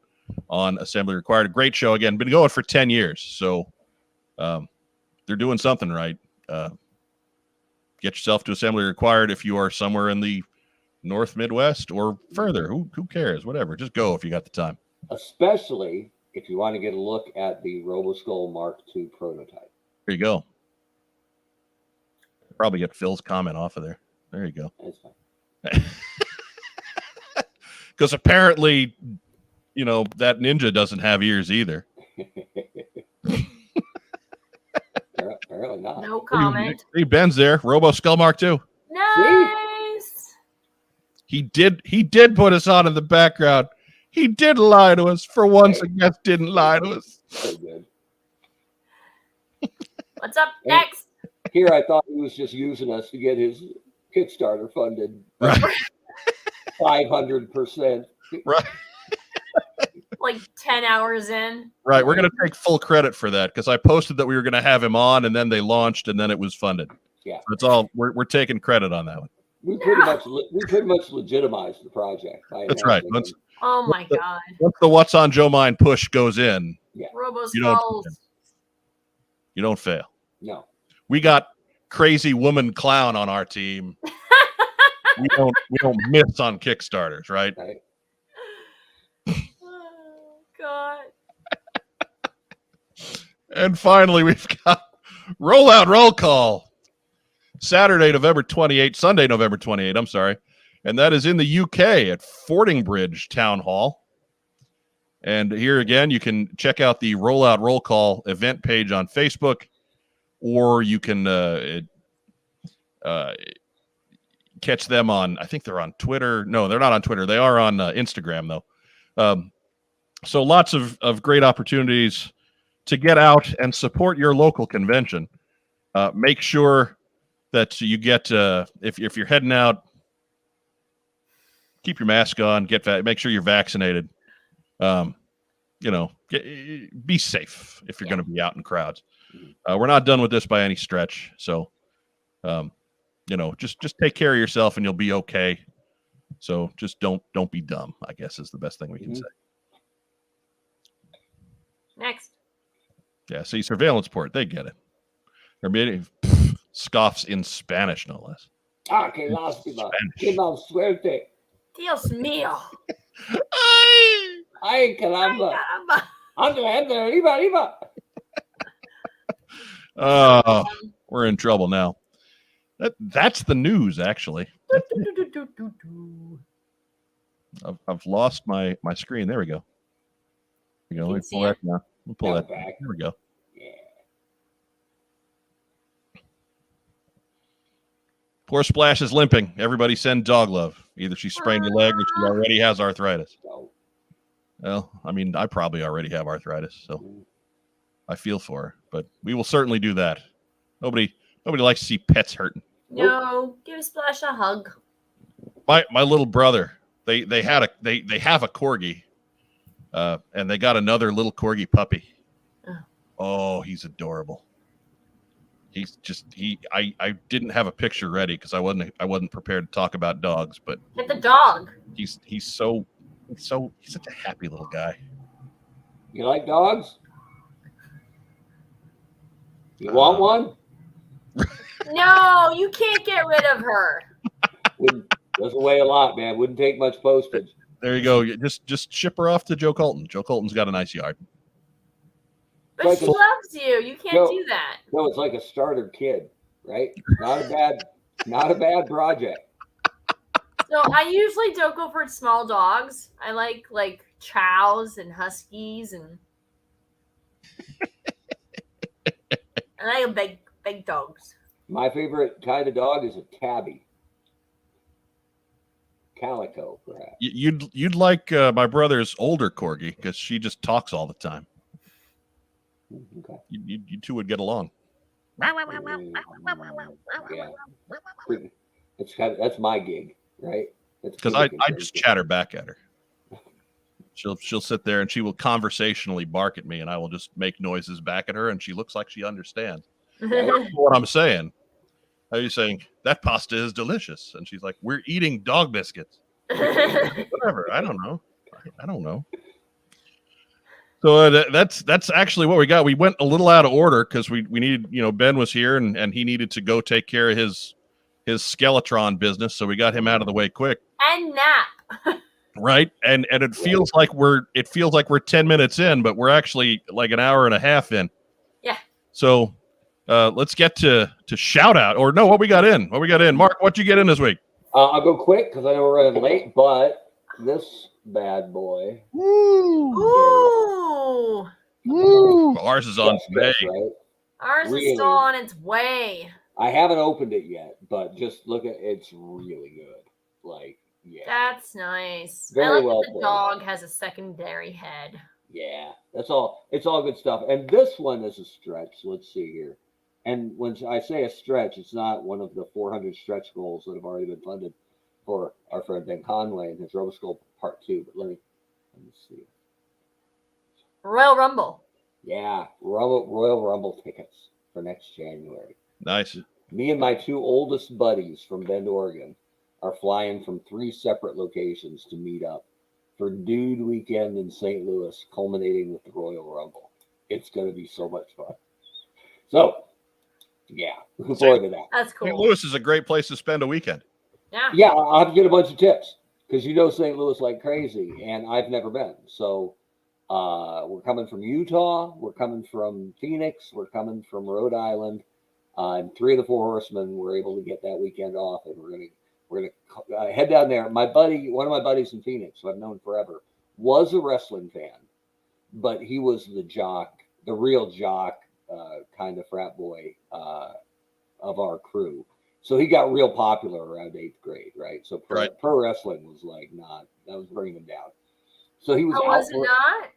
on Assembly Required. A great show. Again, been going for 10 years, so they're doing something right. Get yourself to Assembly Required if you are somewhere in the North Midwest or further. Who cares? Whatever. Just go if you got the time. Especially if you want to get a look at the Roboskull Mark II prototype. There you go. Probably get Phil's comment off of there. There you go. That's fine. Because apparently, that ninja doesn't have ears either. Apparently not. No comment. Hey, Ben's there. Roboskull Mark II. Nice. He did put us on in the background. He did lie to us. For once, a guest didn't lie to us. So good. What's up next? Here, I thought he was just using us to get his Kickstarter funded. Right. 500%. Right. Like 10 hours in. Right. We're going to take full credit for that because I posted that we were going to have him on, and then they launched, and then it was funded. Yeah. That's all. We're taking credit on that one. We pretty much legitimized the project. That's right. Oh my God. Once the What's on Joe Mind push goes in, Roboskulls. you don't fail. No. We got crazy woman clown on our team. we don't miss on Kickstarters, right? Right. Oh God. And finally, we've got Rollout Roll Call. Saturday, November 28th, Sunday, November 28th, I'm sorry. And that is in the UK at Fordingbridge Town Hall. And here again, you can check out the Rollout Roll Call event page on Facebook, or you can catch them on, I think they're on Twitter. No, they're not on Twitter. They are on Instagram, though. So lots of great opportunities to get out and support your local convention. Make sure that you get, if you're heading out, keep your mask on, make sure you're vaccinated. Be safe if you're going to be out in crowds. We're not done with this by any stretch. So, just take care of yourself and you'll be okay. So just don't be dumb, I guess is the best thing we can say. Next. Yeah. See, surveillance port, they get it. They're meeting scoffs in Spanish, no less. Ah, que lástima. Que mal suerte. Dios mío. Ay, caramba. Andre, arriba, arriba. Oh, we're in trouble now. That's the news, actually. I've lost my screen. There we go. Let me pull that now. Let me pull that back. There we go. Yeah. Poor Splash is limping. Everybody send dog love. Either she sprained her leg or she already has arthritis. Well, I mean, I probably already have arthritis, so I feel for her. But we will certainly do that. Nobody likes to see pets hurting. No, give Splash a hug. My little brother they have a corgi, and they got another little corgi puppy. Oh, he's adorable. He's just I didn't have a picture ready because I wasn't prepared to talk about dogs, but Get the dog. he's such a happy little guy. You like dogs? You want one? No, you can't get rid of her. Doesn't weigh a lot, man. Wouldn't take much postage. There you go. Just ship her off to Joe Colton. Joe Colton's got a nice yard. But Like she a- loves you. You can't do that. No, it's like a starter kid, right? Not a bad project. So I usually don't go for small dogs. I like chows and huskies and I like big dogs. My favorite kind of dog is a tabby. Calico, perhaps. You'd like my brother's older corgi because she just talks all the time. Okay. You two would get along. Yeah. That's my gig, right? Because I just chatter back at her. She'll sit there and she will conversationally bark at me, and I will just make noises back at her, and she looks like she understands what I'm saying. Are you saying that pasta is delicious? And she's like, "We're eating dog biscuits." Whatever. I don't know. So that's actually what we got. We went a little out of order because we needed, Ben was here and he needed to go take care of his Skeletron business, so we got him out of the way quick. And nap. Right, and it feels like we're 10 minutes in, but we're actually like an hour and a half in. Yeah. So let's get to shout out, or no, what we got in. Mark, what you get in this week? I'll go quick because I know we're running late, but this bad boy. Ooh. Woo! Ours is on May. Right? Ours Really? is still on its way. I haven't opened it yet, but just look at it's really good. Like, yeah. That's nice. Very I like well that the played. dog has a secondary head. Yeah, that's all. It's all good stuff. And this one is a stretch. Let's see here. And when I say a stretch, it's not one of the 400 stretch goals that have already been funded for our friend Ben Conway and his Roboskull Part 2. But let me see. Royal Rumble. Yeah, Royal Rumble tickets for next January. Nice. Me and my two oldest buddies from Bend, Oregon, are flying from 3 separate locations to meet up for Dude Weekend in St. Louis, culminating with the Royal Rumble. It's going to be so much fun. So, yeah, looking forward to that. That's St. cool. Louis is a great place to spend a weekend. Yeah. Yeah, I'll have to get a bunch of tips because St. Louis like crazy, and I've never been. So, we're coming from Utah, we're coming from Phoenix, we're coming from Rhode Island, and 3 of the 4 horsemen were able to get that weekend off, and we're gonna head down there. My buddy, one of my buddies in Phoenix, who I've known forever, was a wrestling fan, but he was the jock, the real jock, kind of frat boy of our crew. So he got real popular around 8th grade, right? So pro wrestling was like that was bringing him down. So he was. Oh, was it not?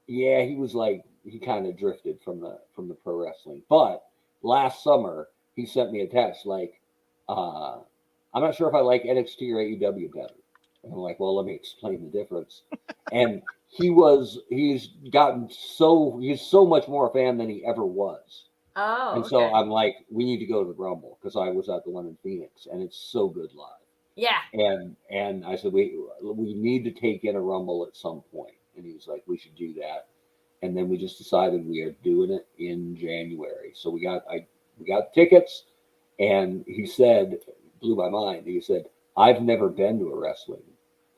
Yeah, he was like he kind of drifted from the pro wrestling. But last summer he sent me a text like, I'm not sure if I like NXT or AEW better. And I'm like, well, let me explain the difference. And he's so much more a fan than he ever was. Oh. And so I'm like, we need to go to the Rumble because I was at the one in Phoenix and it's so good live. Yeah. And I said, we need to take in a Rumble at some point. And he was like, we should do that. And then we just decided we are doing it in January. So we got tickets, and he said, blew my mind. He said, I've never been to a wrestling,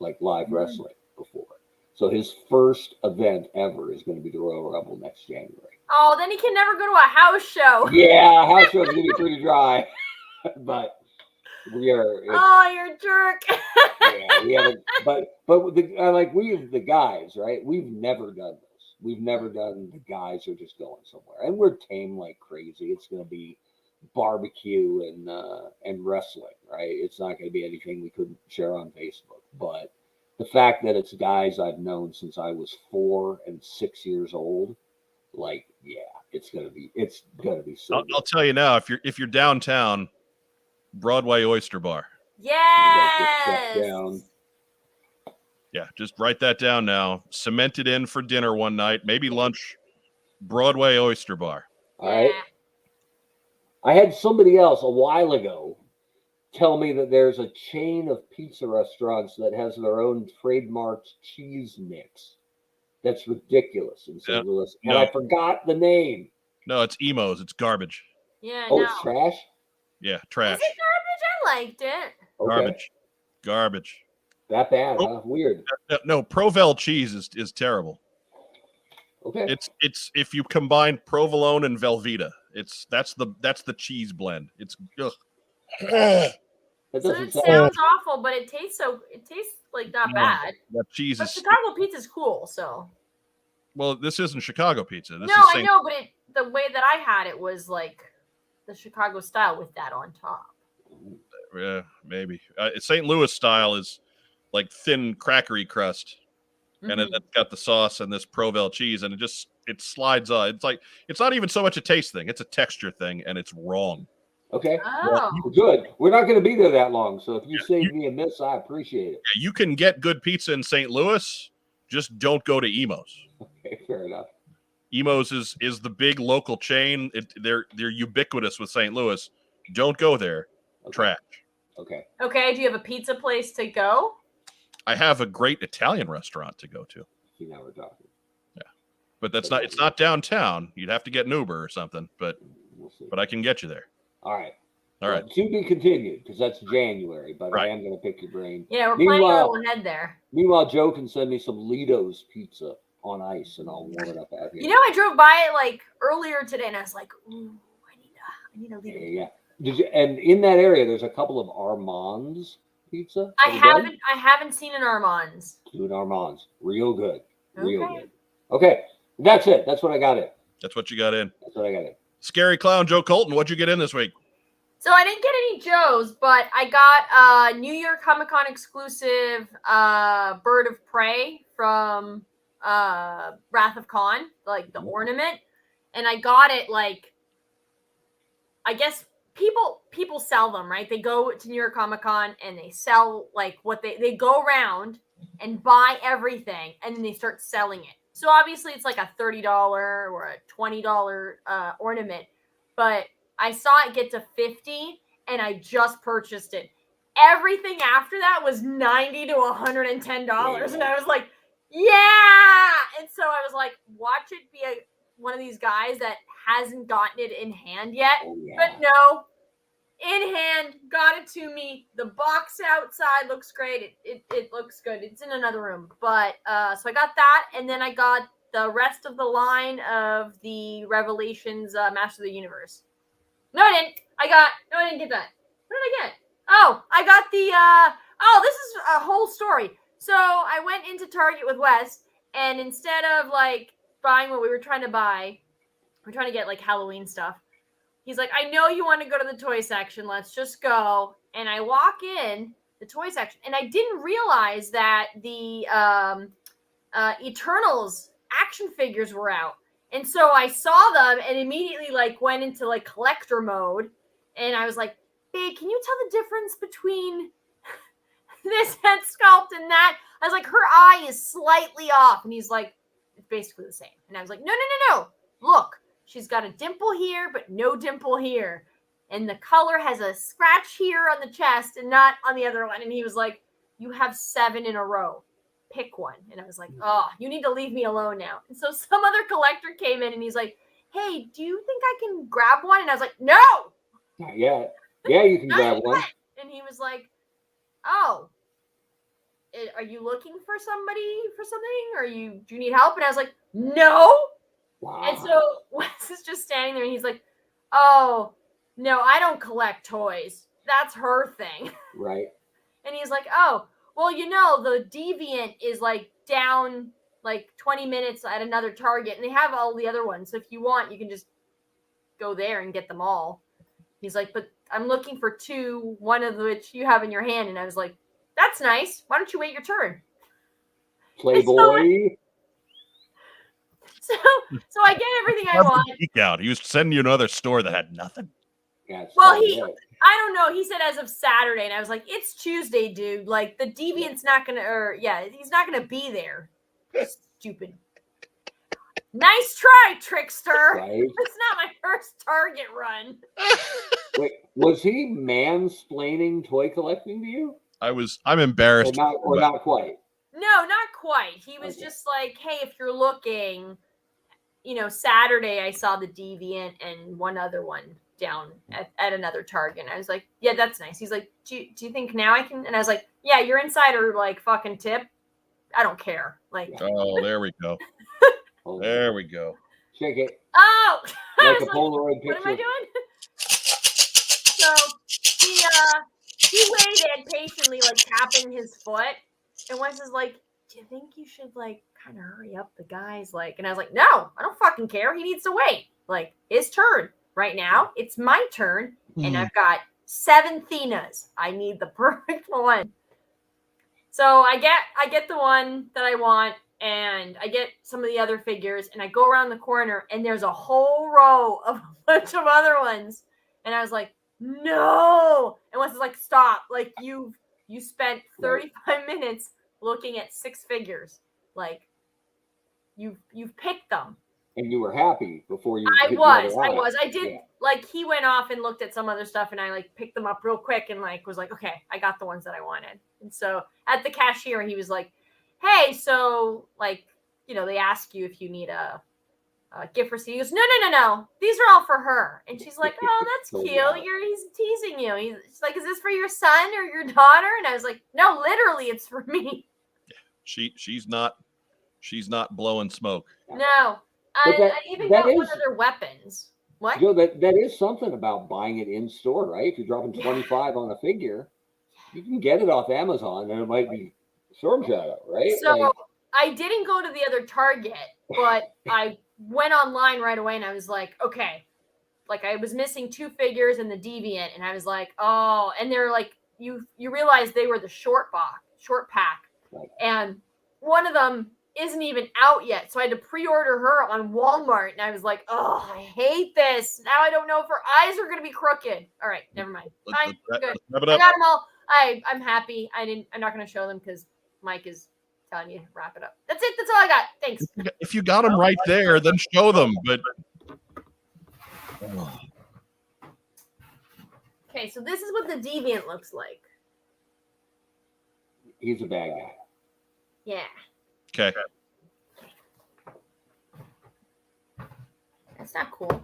like live wrestling before. So his first event ever is going to be the Royal Rumble next January. Oh, then he can never go to a house show. Yeah, house show's going to be pretty dry. But we are. Oh, you're a jerk. Yeah, we haven't. But the guys, right? We've never done this. We've never done the guys are just going somewhere, and we're tame like crazy. It's going to be barbecue and wrestling, right? It's not going to be anything we couldn't share on Facebook. But the fact that it's guys I've known since I was 4 and 6 years old, like, yeah, it's gonna be so. I'll tell you now, if you're downtown, Broadway Oyster Bar. Yes. Yeah, just write that down now. Cement it in for dinner one night, maybe lunch. Broadway Oyster Bar. All right. I had somebody else a while ago tell me that there's a chain of pizza restaurants that has their own trademarked cheese mix. That's ridiculous in St. Louis. And no. I forgot the name. No, it's Emo's. It's garbage. Yeah, Oh, no. it's trash? Yeah, trash. Is it garbage? I liked it. Okay. Garbage. That bad, Oh. huh? Weird. No, Provel cheese is terrible. Okay. It's if you combine provolone and Velveeta, that's the cheese blend. It's ugh. That So doesn't it sound sounds awful, but it tastes like not No. bad. That cheese But is Chicago pizza's cool, so. well. This isn't Chicago pizza. This No, is I know, but the way that I had it was like the Chicago style with that on top. Yeah, maybe St. Louis style is like thin crackery crust, and it's got the sauce and this Provel cheese, and it slides on. It's like it's not even so much a taste thing; it's a texture thing, and it's wrong. okay. Oh. Well, good. We're not going to be there that long, so if you save me a miss, I appreciate it. Yeah, you can get good pizza in St. Louis, just don't go to Emo's. Okay, fair enough. Emo's is the big local chain. They're ubiquitous with St. Louis. Don't go there. Okay. Trash. Okay. Okay, do you have a pizza place to go? I have a great Italian restaurant to go to, See, now we're talking. but it's not downtown. You'd have to get an Uber or something, but We'll see. I can get you there. All right. All right. Well, to be continued, because that's January, but Right. I am going to pick your brain. Yeah, we're planning Meanwhile- on ahead there. Meanwhile, Joe can send me some Lido's pizza on ice, and I'll warm it up out here. You know, I drove by it like earlier today, and I was like, "Ooh, I need a Yeah, Lido." yeah. Did you? And in that area, there's a couple of Armand's pizza. I Have you done? haven't seen an Armand's. Do an Armand's. Real good. Real Okay. good. Okay. That's it. That's what I got in. That's what you got in. That's what I got in. Scary Clown Joe Colton, what'd you get in this week? So I didn't get any Joes, but I got a New York Comic Con exclusive Bird of Prey from Wrath of Khan, like the ornament, and I got it like, I guess people sell them, right? They go to New York Comic Con and they sell like what they go around and buy everything and then they start selling it. So obviously it's like a $30 or a $20 ornament, but I saw it get to $50 and I just purchased it. Everything after that was $90 to $110, and I was like, yeah. And so I was like, watch it be one of these guys that hasn't gotten it in hand yet. Oh, yeah. But no, in hand, got it to me. The box outside looks great. It looks good. It's in another room. But so I got that, and then I got the rest of the line of the Revelations Master of the Universe. No, I didn't. I didn't get that. What did I get? Oh, I got the this is a whole story. So I went into Target with Wes, and instead of like buying what we were trying to buy, we're trying to get like Halloween stuff. He's like, I know you want to go to the toy section. Let's just go. And I walk in the toy section, and I didn't realize that the Eternals action figures were out. And so I saw them and immediately like went into like collector mode. And I was like, babe, can you tell the difference between this head sculpt and that? I was like, her eye is slightly off. And he's like, it's basically the same. And I was like, no. Look, she's got a dimple here, but no dimple here. And the color has a scratch here on the chest and not on the other one. And he was like, you have 7 in a row. Pick one. And I was like, oh, you need to leave me alone now. And so some other collector came in and he's like, hey, do you think I can grab one? And I was like, no. Yeah, you can grab one. And he was like, oh, are you looking for somebody for something? Or do you need help? And I was like, no. Wow. And so Wes is just standing there and he's like, oh, no, I don't collect toys. That's her thing. Right. And he's like, oh, well, the Deviant is like down like 20 minutes at another Target and they have all the other ones. So if you want, you can just go there and get them all. He's like, but I'm looking for 2, one of which you have in your hand. And I was like, that's nice. Why don't you wait your turn? Playboy. So I get everything I want. Geek out. He was sending you to another store that had nothing. Yeah, Well, I don't know. He said as of Saturday, and I was like, it's Tuesday, dude. Like the Deviant's not gonna, he's not gonna be there. Stupid. Nice try, trickster. Right? That's not my first Target run. Wait, was he mansplaining toy collecting to you? I'm embarrassed. Or not quite? No, not quite. He was just like, hey, if you're looking, Saturday I saw the Deviant and one other one down at another Target. And I was like, yeah, that's nice. He's like, do you think now I can? And I was like, yeah, your insider like fucking tip. I don't care. Like, Oh, there we go. There we go. Check it. oh, Like a Polaroid picture. what am I doing? So he waited patiently, like tapping his foot. And Wes is like, do you think you should like kind of hurry up the guys? Like, and I was like, no, I don't fucking care. He needs to wait. Like his turn. Right now, it's my turn, and I've got 7 Thenas. I need the perfect one. So I get the one that I want, and I get some of the other figures, and I go around the corner, and there's a whole row of a bunch of other ones. And I was like, no. And Wes is like, stop. Like you spent 35 minutes looking at 6 figures. Like you've picked them. And you were happy before you. I was. I did. Yeah. Like he went off and looked at some other stuff, and I like picked them up real quick and like was like, okay, I got the ones that I wanted. And so at the cashier, he was like, hey, so like they ask you if you need a gift receipt. He goes, no. These are all for her. And she's like, oh, that's cute. He's teasing you. He's like, is this for your son or your daughter? And I was like, no, literally, it's for me. Yeah. She's not blowing smoke. No. I even got one of their weapons. What? Joe, that is something about buying it in store, right? If you're dropping 25 on a figure, you can get it off Amazon, and it might be Storm Shadow, right? So I didn't go to the other Target, but I went online right away, and I was like, okay. Like I was missing 2 figures in the Deviant, and I was like, oh, and they're like, you realize they were the short pack, right. And one of them isn't even out yet. So I had to pre-order her on Walmart. And I was like, oh, I hate this. Now I don't know if her eyes are going to be crooked. All right, never mind. Fine, good. I got them all. I'm happy. I'm not going to show them because Mike is telling you to wrap it up. That's it. That's all I got. Thanks. If you got them right there, then show them. But okay, so this is what the Deviant looks like. He's a bad guy. Yeah. Okay. That's not cool.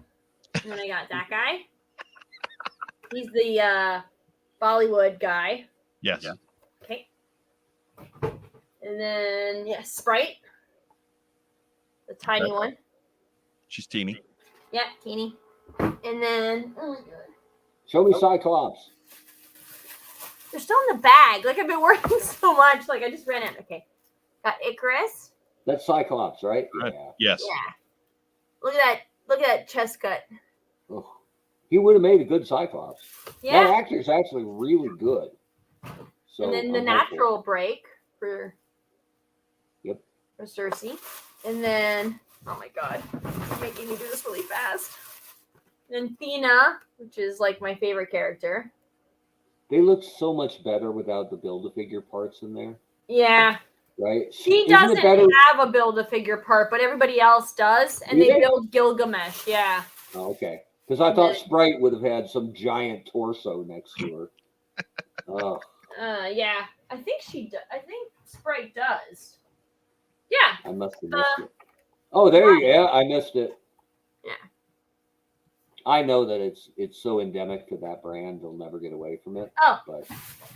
And then I got that guy. He's the Bollywood guy. Yes. Yeah. Okay. And then Sprite. The tiny one. She's teeny. Yeah, teeny. And then oh my god. Show me Cyclops. They're still in the bag. Like I've been working so much. Like I just ran out. Okay. Got Icarus. That's Cyclops, right? Yeah. Yes. Yeah. Look at that chest cut. Oh, he would have made a good Cyclops. Yeah. That actor's actually really good. So and then the natural break for Cersei. And then oh my god, you're making me do this really fast. And then Thena, which is like my favorite character. They look so much better without the Build-A-Figure parts in there. Yeah. Right? She doesn't have a Build-A-Figure part, but everybody else does. And they build Gilgamesh. Yeah. Oh, okay. Because I thought Sprite would have had some giant torso next to her. Oh. Yeah. I think Sprite does. Yeah. I must have missed it. Oh, there you go. Yeah, I missed it. Yeah. I know that it's so endemic to that brand, they'll never get away from it. Oh. But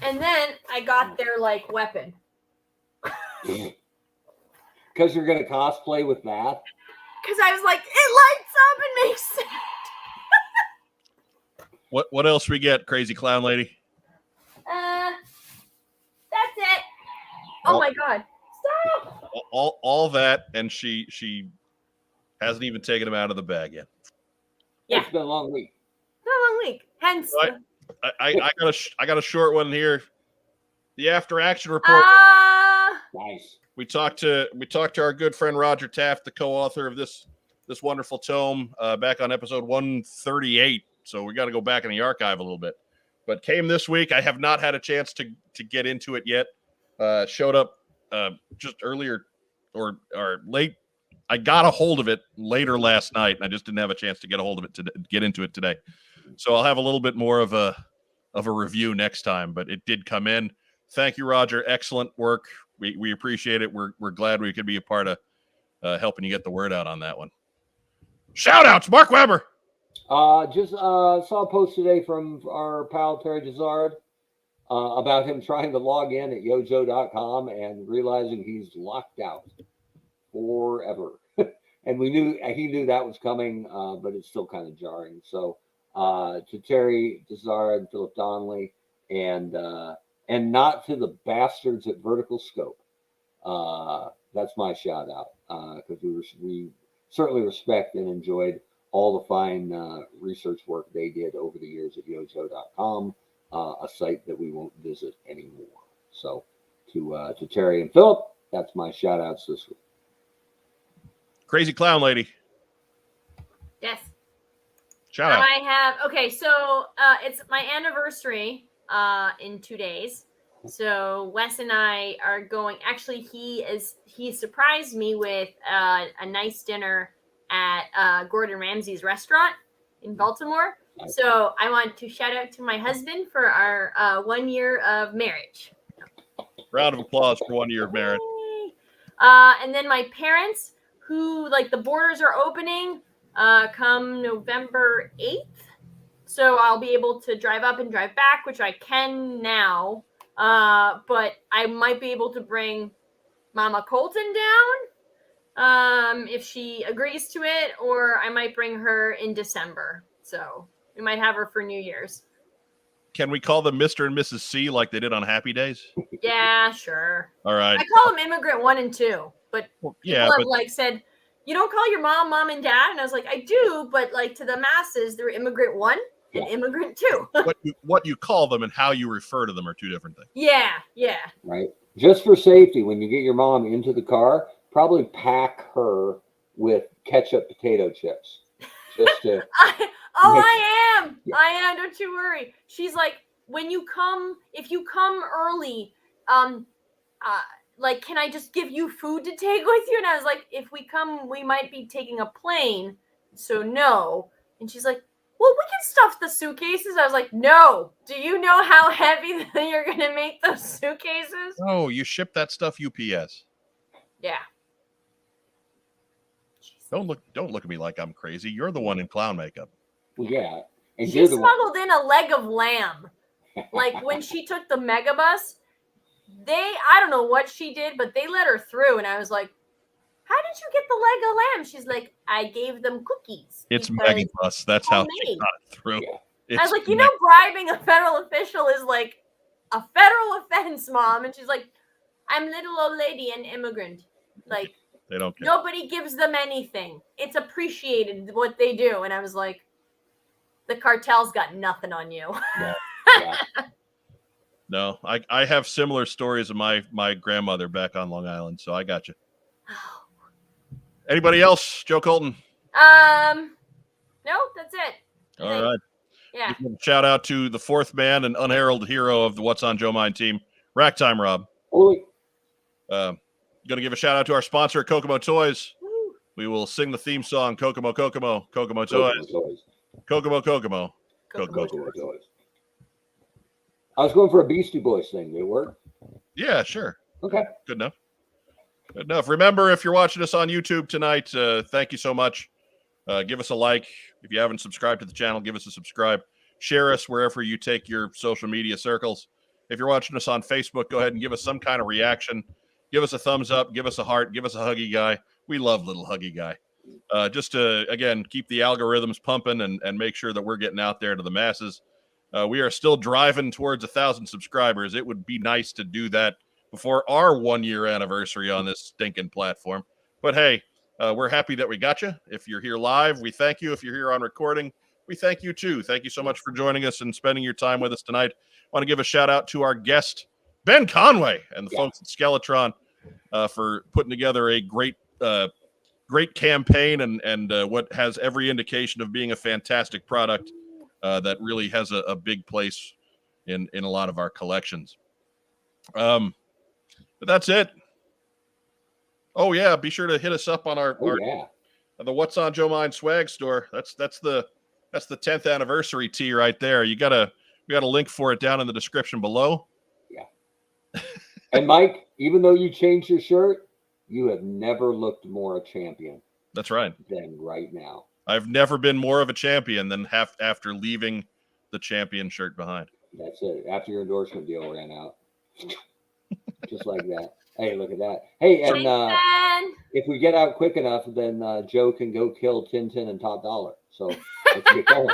and then I got their like weapon. Because you're gonna cosplay with that? Because I was like, it lights up and makes sense. What else we get, crazy clown lady? That's it. Oh my god. Stop. All that, and she hasn't even taken him out of the bag yet. Yeah. It's been a long week. It's been a long week. Hence I got a short one here. The after action report. Nice. We talked to our good friend Roger Taft, the co-author of this wonderful tome, back on episode 138. So we got to go back in the archive a little bit. but came this week. I have not had a chance to get into it yet. Showed up just earlier or late. I got a hold of it later last night, and I just didn't have a chance to get a hold of it to get into it today. So I'll have a little bit more of a review next time. But it did come in. Thank you, Roger. Excellent work. We appreciate it. We're glad we could be a part of helping you get the word out on that one. Shout outs, Mark Weber. Just saw a post today from our pal Terry Desard about him trying to log in at yojo.com and realizing he's locked out forever. And he knew that was coming, but it's still kind of jarring. So to Terry Desard and Philip Donnelly, and not to the bastards at Vertical Scope. That's my shout out, because we certainly respect and enjoyed all the fine research work they did over the years at yojo.com, a site that we won't visit anymore. So to Terry and Philip, that's my shout outs this week. Crazy Clown Lady. Yes. Shout out. I have, okay, so it's my anniversary in 2 days. So Wes and I are going, actually he surprised me with a nice dinner at Gordon Ramsay's restaurant in Baltimore. So I want to shout out to my husband for our 1 year of marriage. Round of applause for 1 year of marriage. And then my parents, who, like, the borders are opening come November 8th. So I'll be able to drive up and drive back, which I can now. But I might be able to bring Mama Colton down if she agrees to it, or I might bring her in December. So we might have her for New Year's. Can we call them Mr. and Mrs. C like they did on Happy Days? Yeah, sure. All right. I call them Immigrant 1 and 2, but yeah, people have said, you don't call your mom and dad? And I was like, I do, but like to the masses, they're Immigrant 1 and Immigrant 2. what you call them and how you refer to them are two different things. Yeah. Right. Just for safety, when you get your mom into the car, probably pack her with ketchup potato chips. Just to I am. Don't you worry. She's like, if you come early, like, can I just give you food to take with you? And I was like, if we come, we might be taking a plane. So no. And she's like, well, we can stuff the suitcases. I was like, no. Do you know how heavy you're going to make those suitcases? Oh, you ship that stuff UPS. Yeah. Don't look at me like I'm crazy. You're the one in clown makeup. Yeah. And she smuggled in a leg of lamb. Like when she took the megabus, I don't know what she did, but they let her through. And I was like, how did you get the leg of lamb? She's like, I gave them cookies. It's megabus. That's how she got it through. Yeah. I was like, bribing a federal official is like a federal offense, Mom. And she's like, I'm little old lady and immigrant. Like, they don't care. Nobody gives them anything. It's appreciated what they do. And I was like, the cartel's got nothing on you. Yeah. No, I have similar stories of my grandmother back on Long Island, so I got you. Anybody else? Joe Colton? No, that's it. All right. Yeah. Shout out to the fourth man and unheralded hero of the What's on Joe Mind team, Rack Time Rob. Holy. Going to give a shout out to our sponsor, Kokomo Toys. Woo. We will sing the theme song, Kokomo, Kokomo, Kokomo Toys. Kokomo, Kokomo, Kokomo Toys. I was going for a Beastie Boys thing. Did it work? Yeah, sure. Okay. Good enough. Good enough. Remember, if you're watching us on YouTube tonight, thank you so much. Give us a like. If you haven't subscribed to the channel, give us a subscribe. Share us wherever you take your social media circles. If you're watching us on Facebook, go ahead and give us some kind of reaction. Give us a thumbs up. Give us a heart. Give us a huggy guy. We love little huggy guy. Just to, again, keep the algorithms pumping and make sure that we're getting out there to the masses. We are still driving towards 1,000 subscribers. It would be nice to do that before our 1 year anniversary on this stinking platform. But hey, we're happy that we got you. If you're here live, we thank you. If you're here on recording, we thank you too. Thank you so much for joining us and spending your time with us tonight. I want to give a shout out to our guest, Ben Conway, and the folks at Skeletron for putting together a great campaign and what has every indication of being a fantastic product that really has a big place in a lot of our collections. But that's it. Oh yeah, be sure to hit us up on our the What's on Joe Mind swag store. That's the 10th anniversary tee right there. We got a link for it down in the description below. Yeah. And Mike, even though you changed your shirt, you have never looked more a champion. That's right. Than right now. I've never been more of a champion than after leaving the champion shirt behind. That's it. After your endorsement deal ran out. Just like that. Hey, look at that. Hey, and if we get out quick enough, then Joe can go kill Tintin and Top Dollar. So let's get going.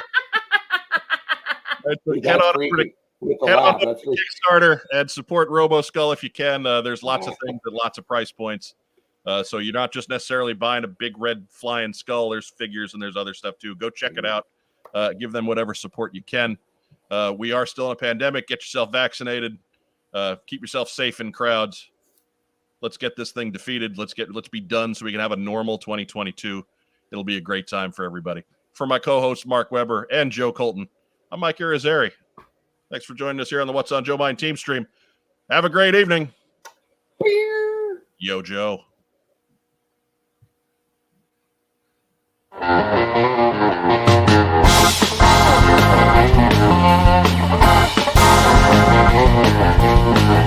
Head on over to Kickstarter and support Roboskull if you can. There's lots of things at lots of price points. So you're not just necessarily buying a big red flying skull. There's figures and there's other stuff too. Go check it out. Give them whatever support you can. We are still in a pandemic. Get yourself vaccinated. Keep yourself safe in crowds. Let's get this thing defeated. Let's be done so we can have a normal 2022. It'll be a great time for everybody. For my co-hosts Mark Weber and Joe Colton, I'm Mike Irizarry. Thanks for joining us here on the What's on Joe Mind team stream. Have a great evening. Yo, Joe. Thank you.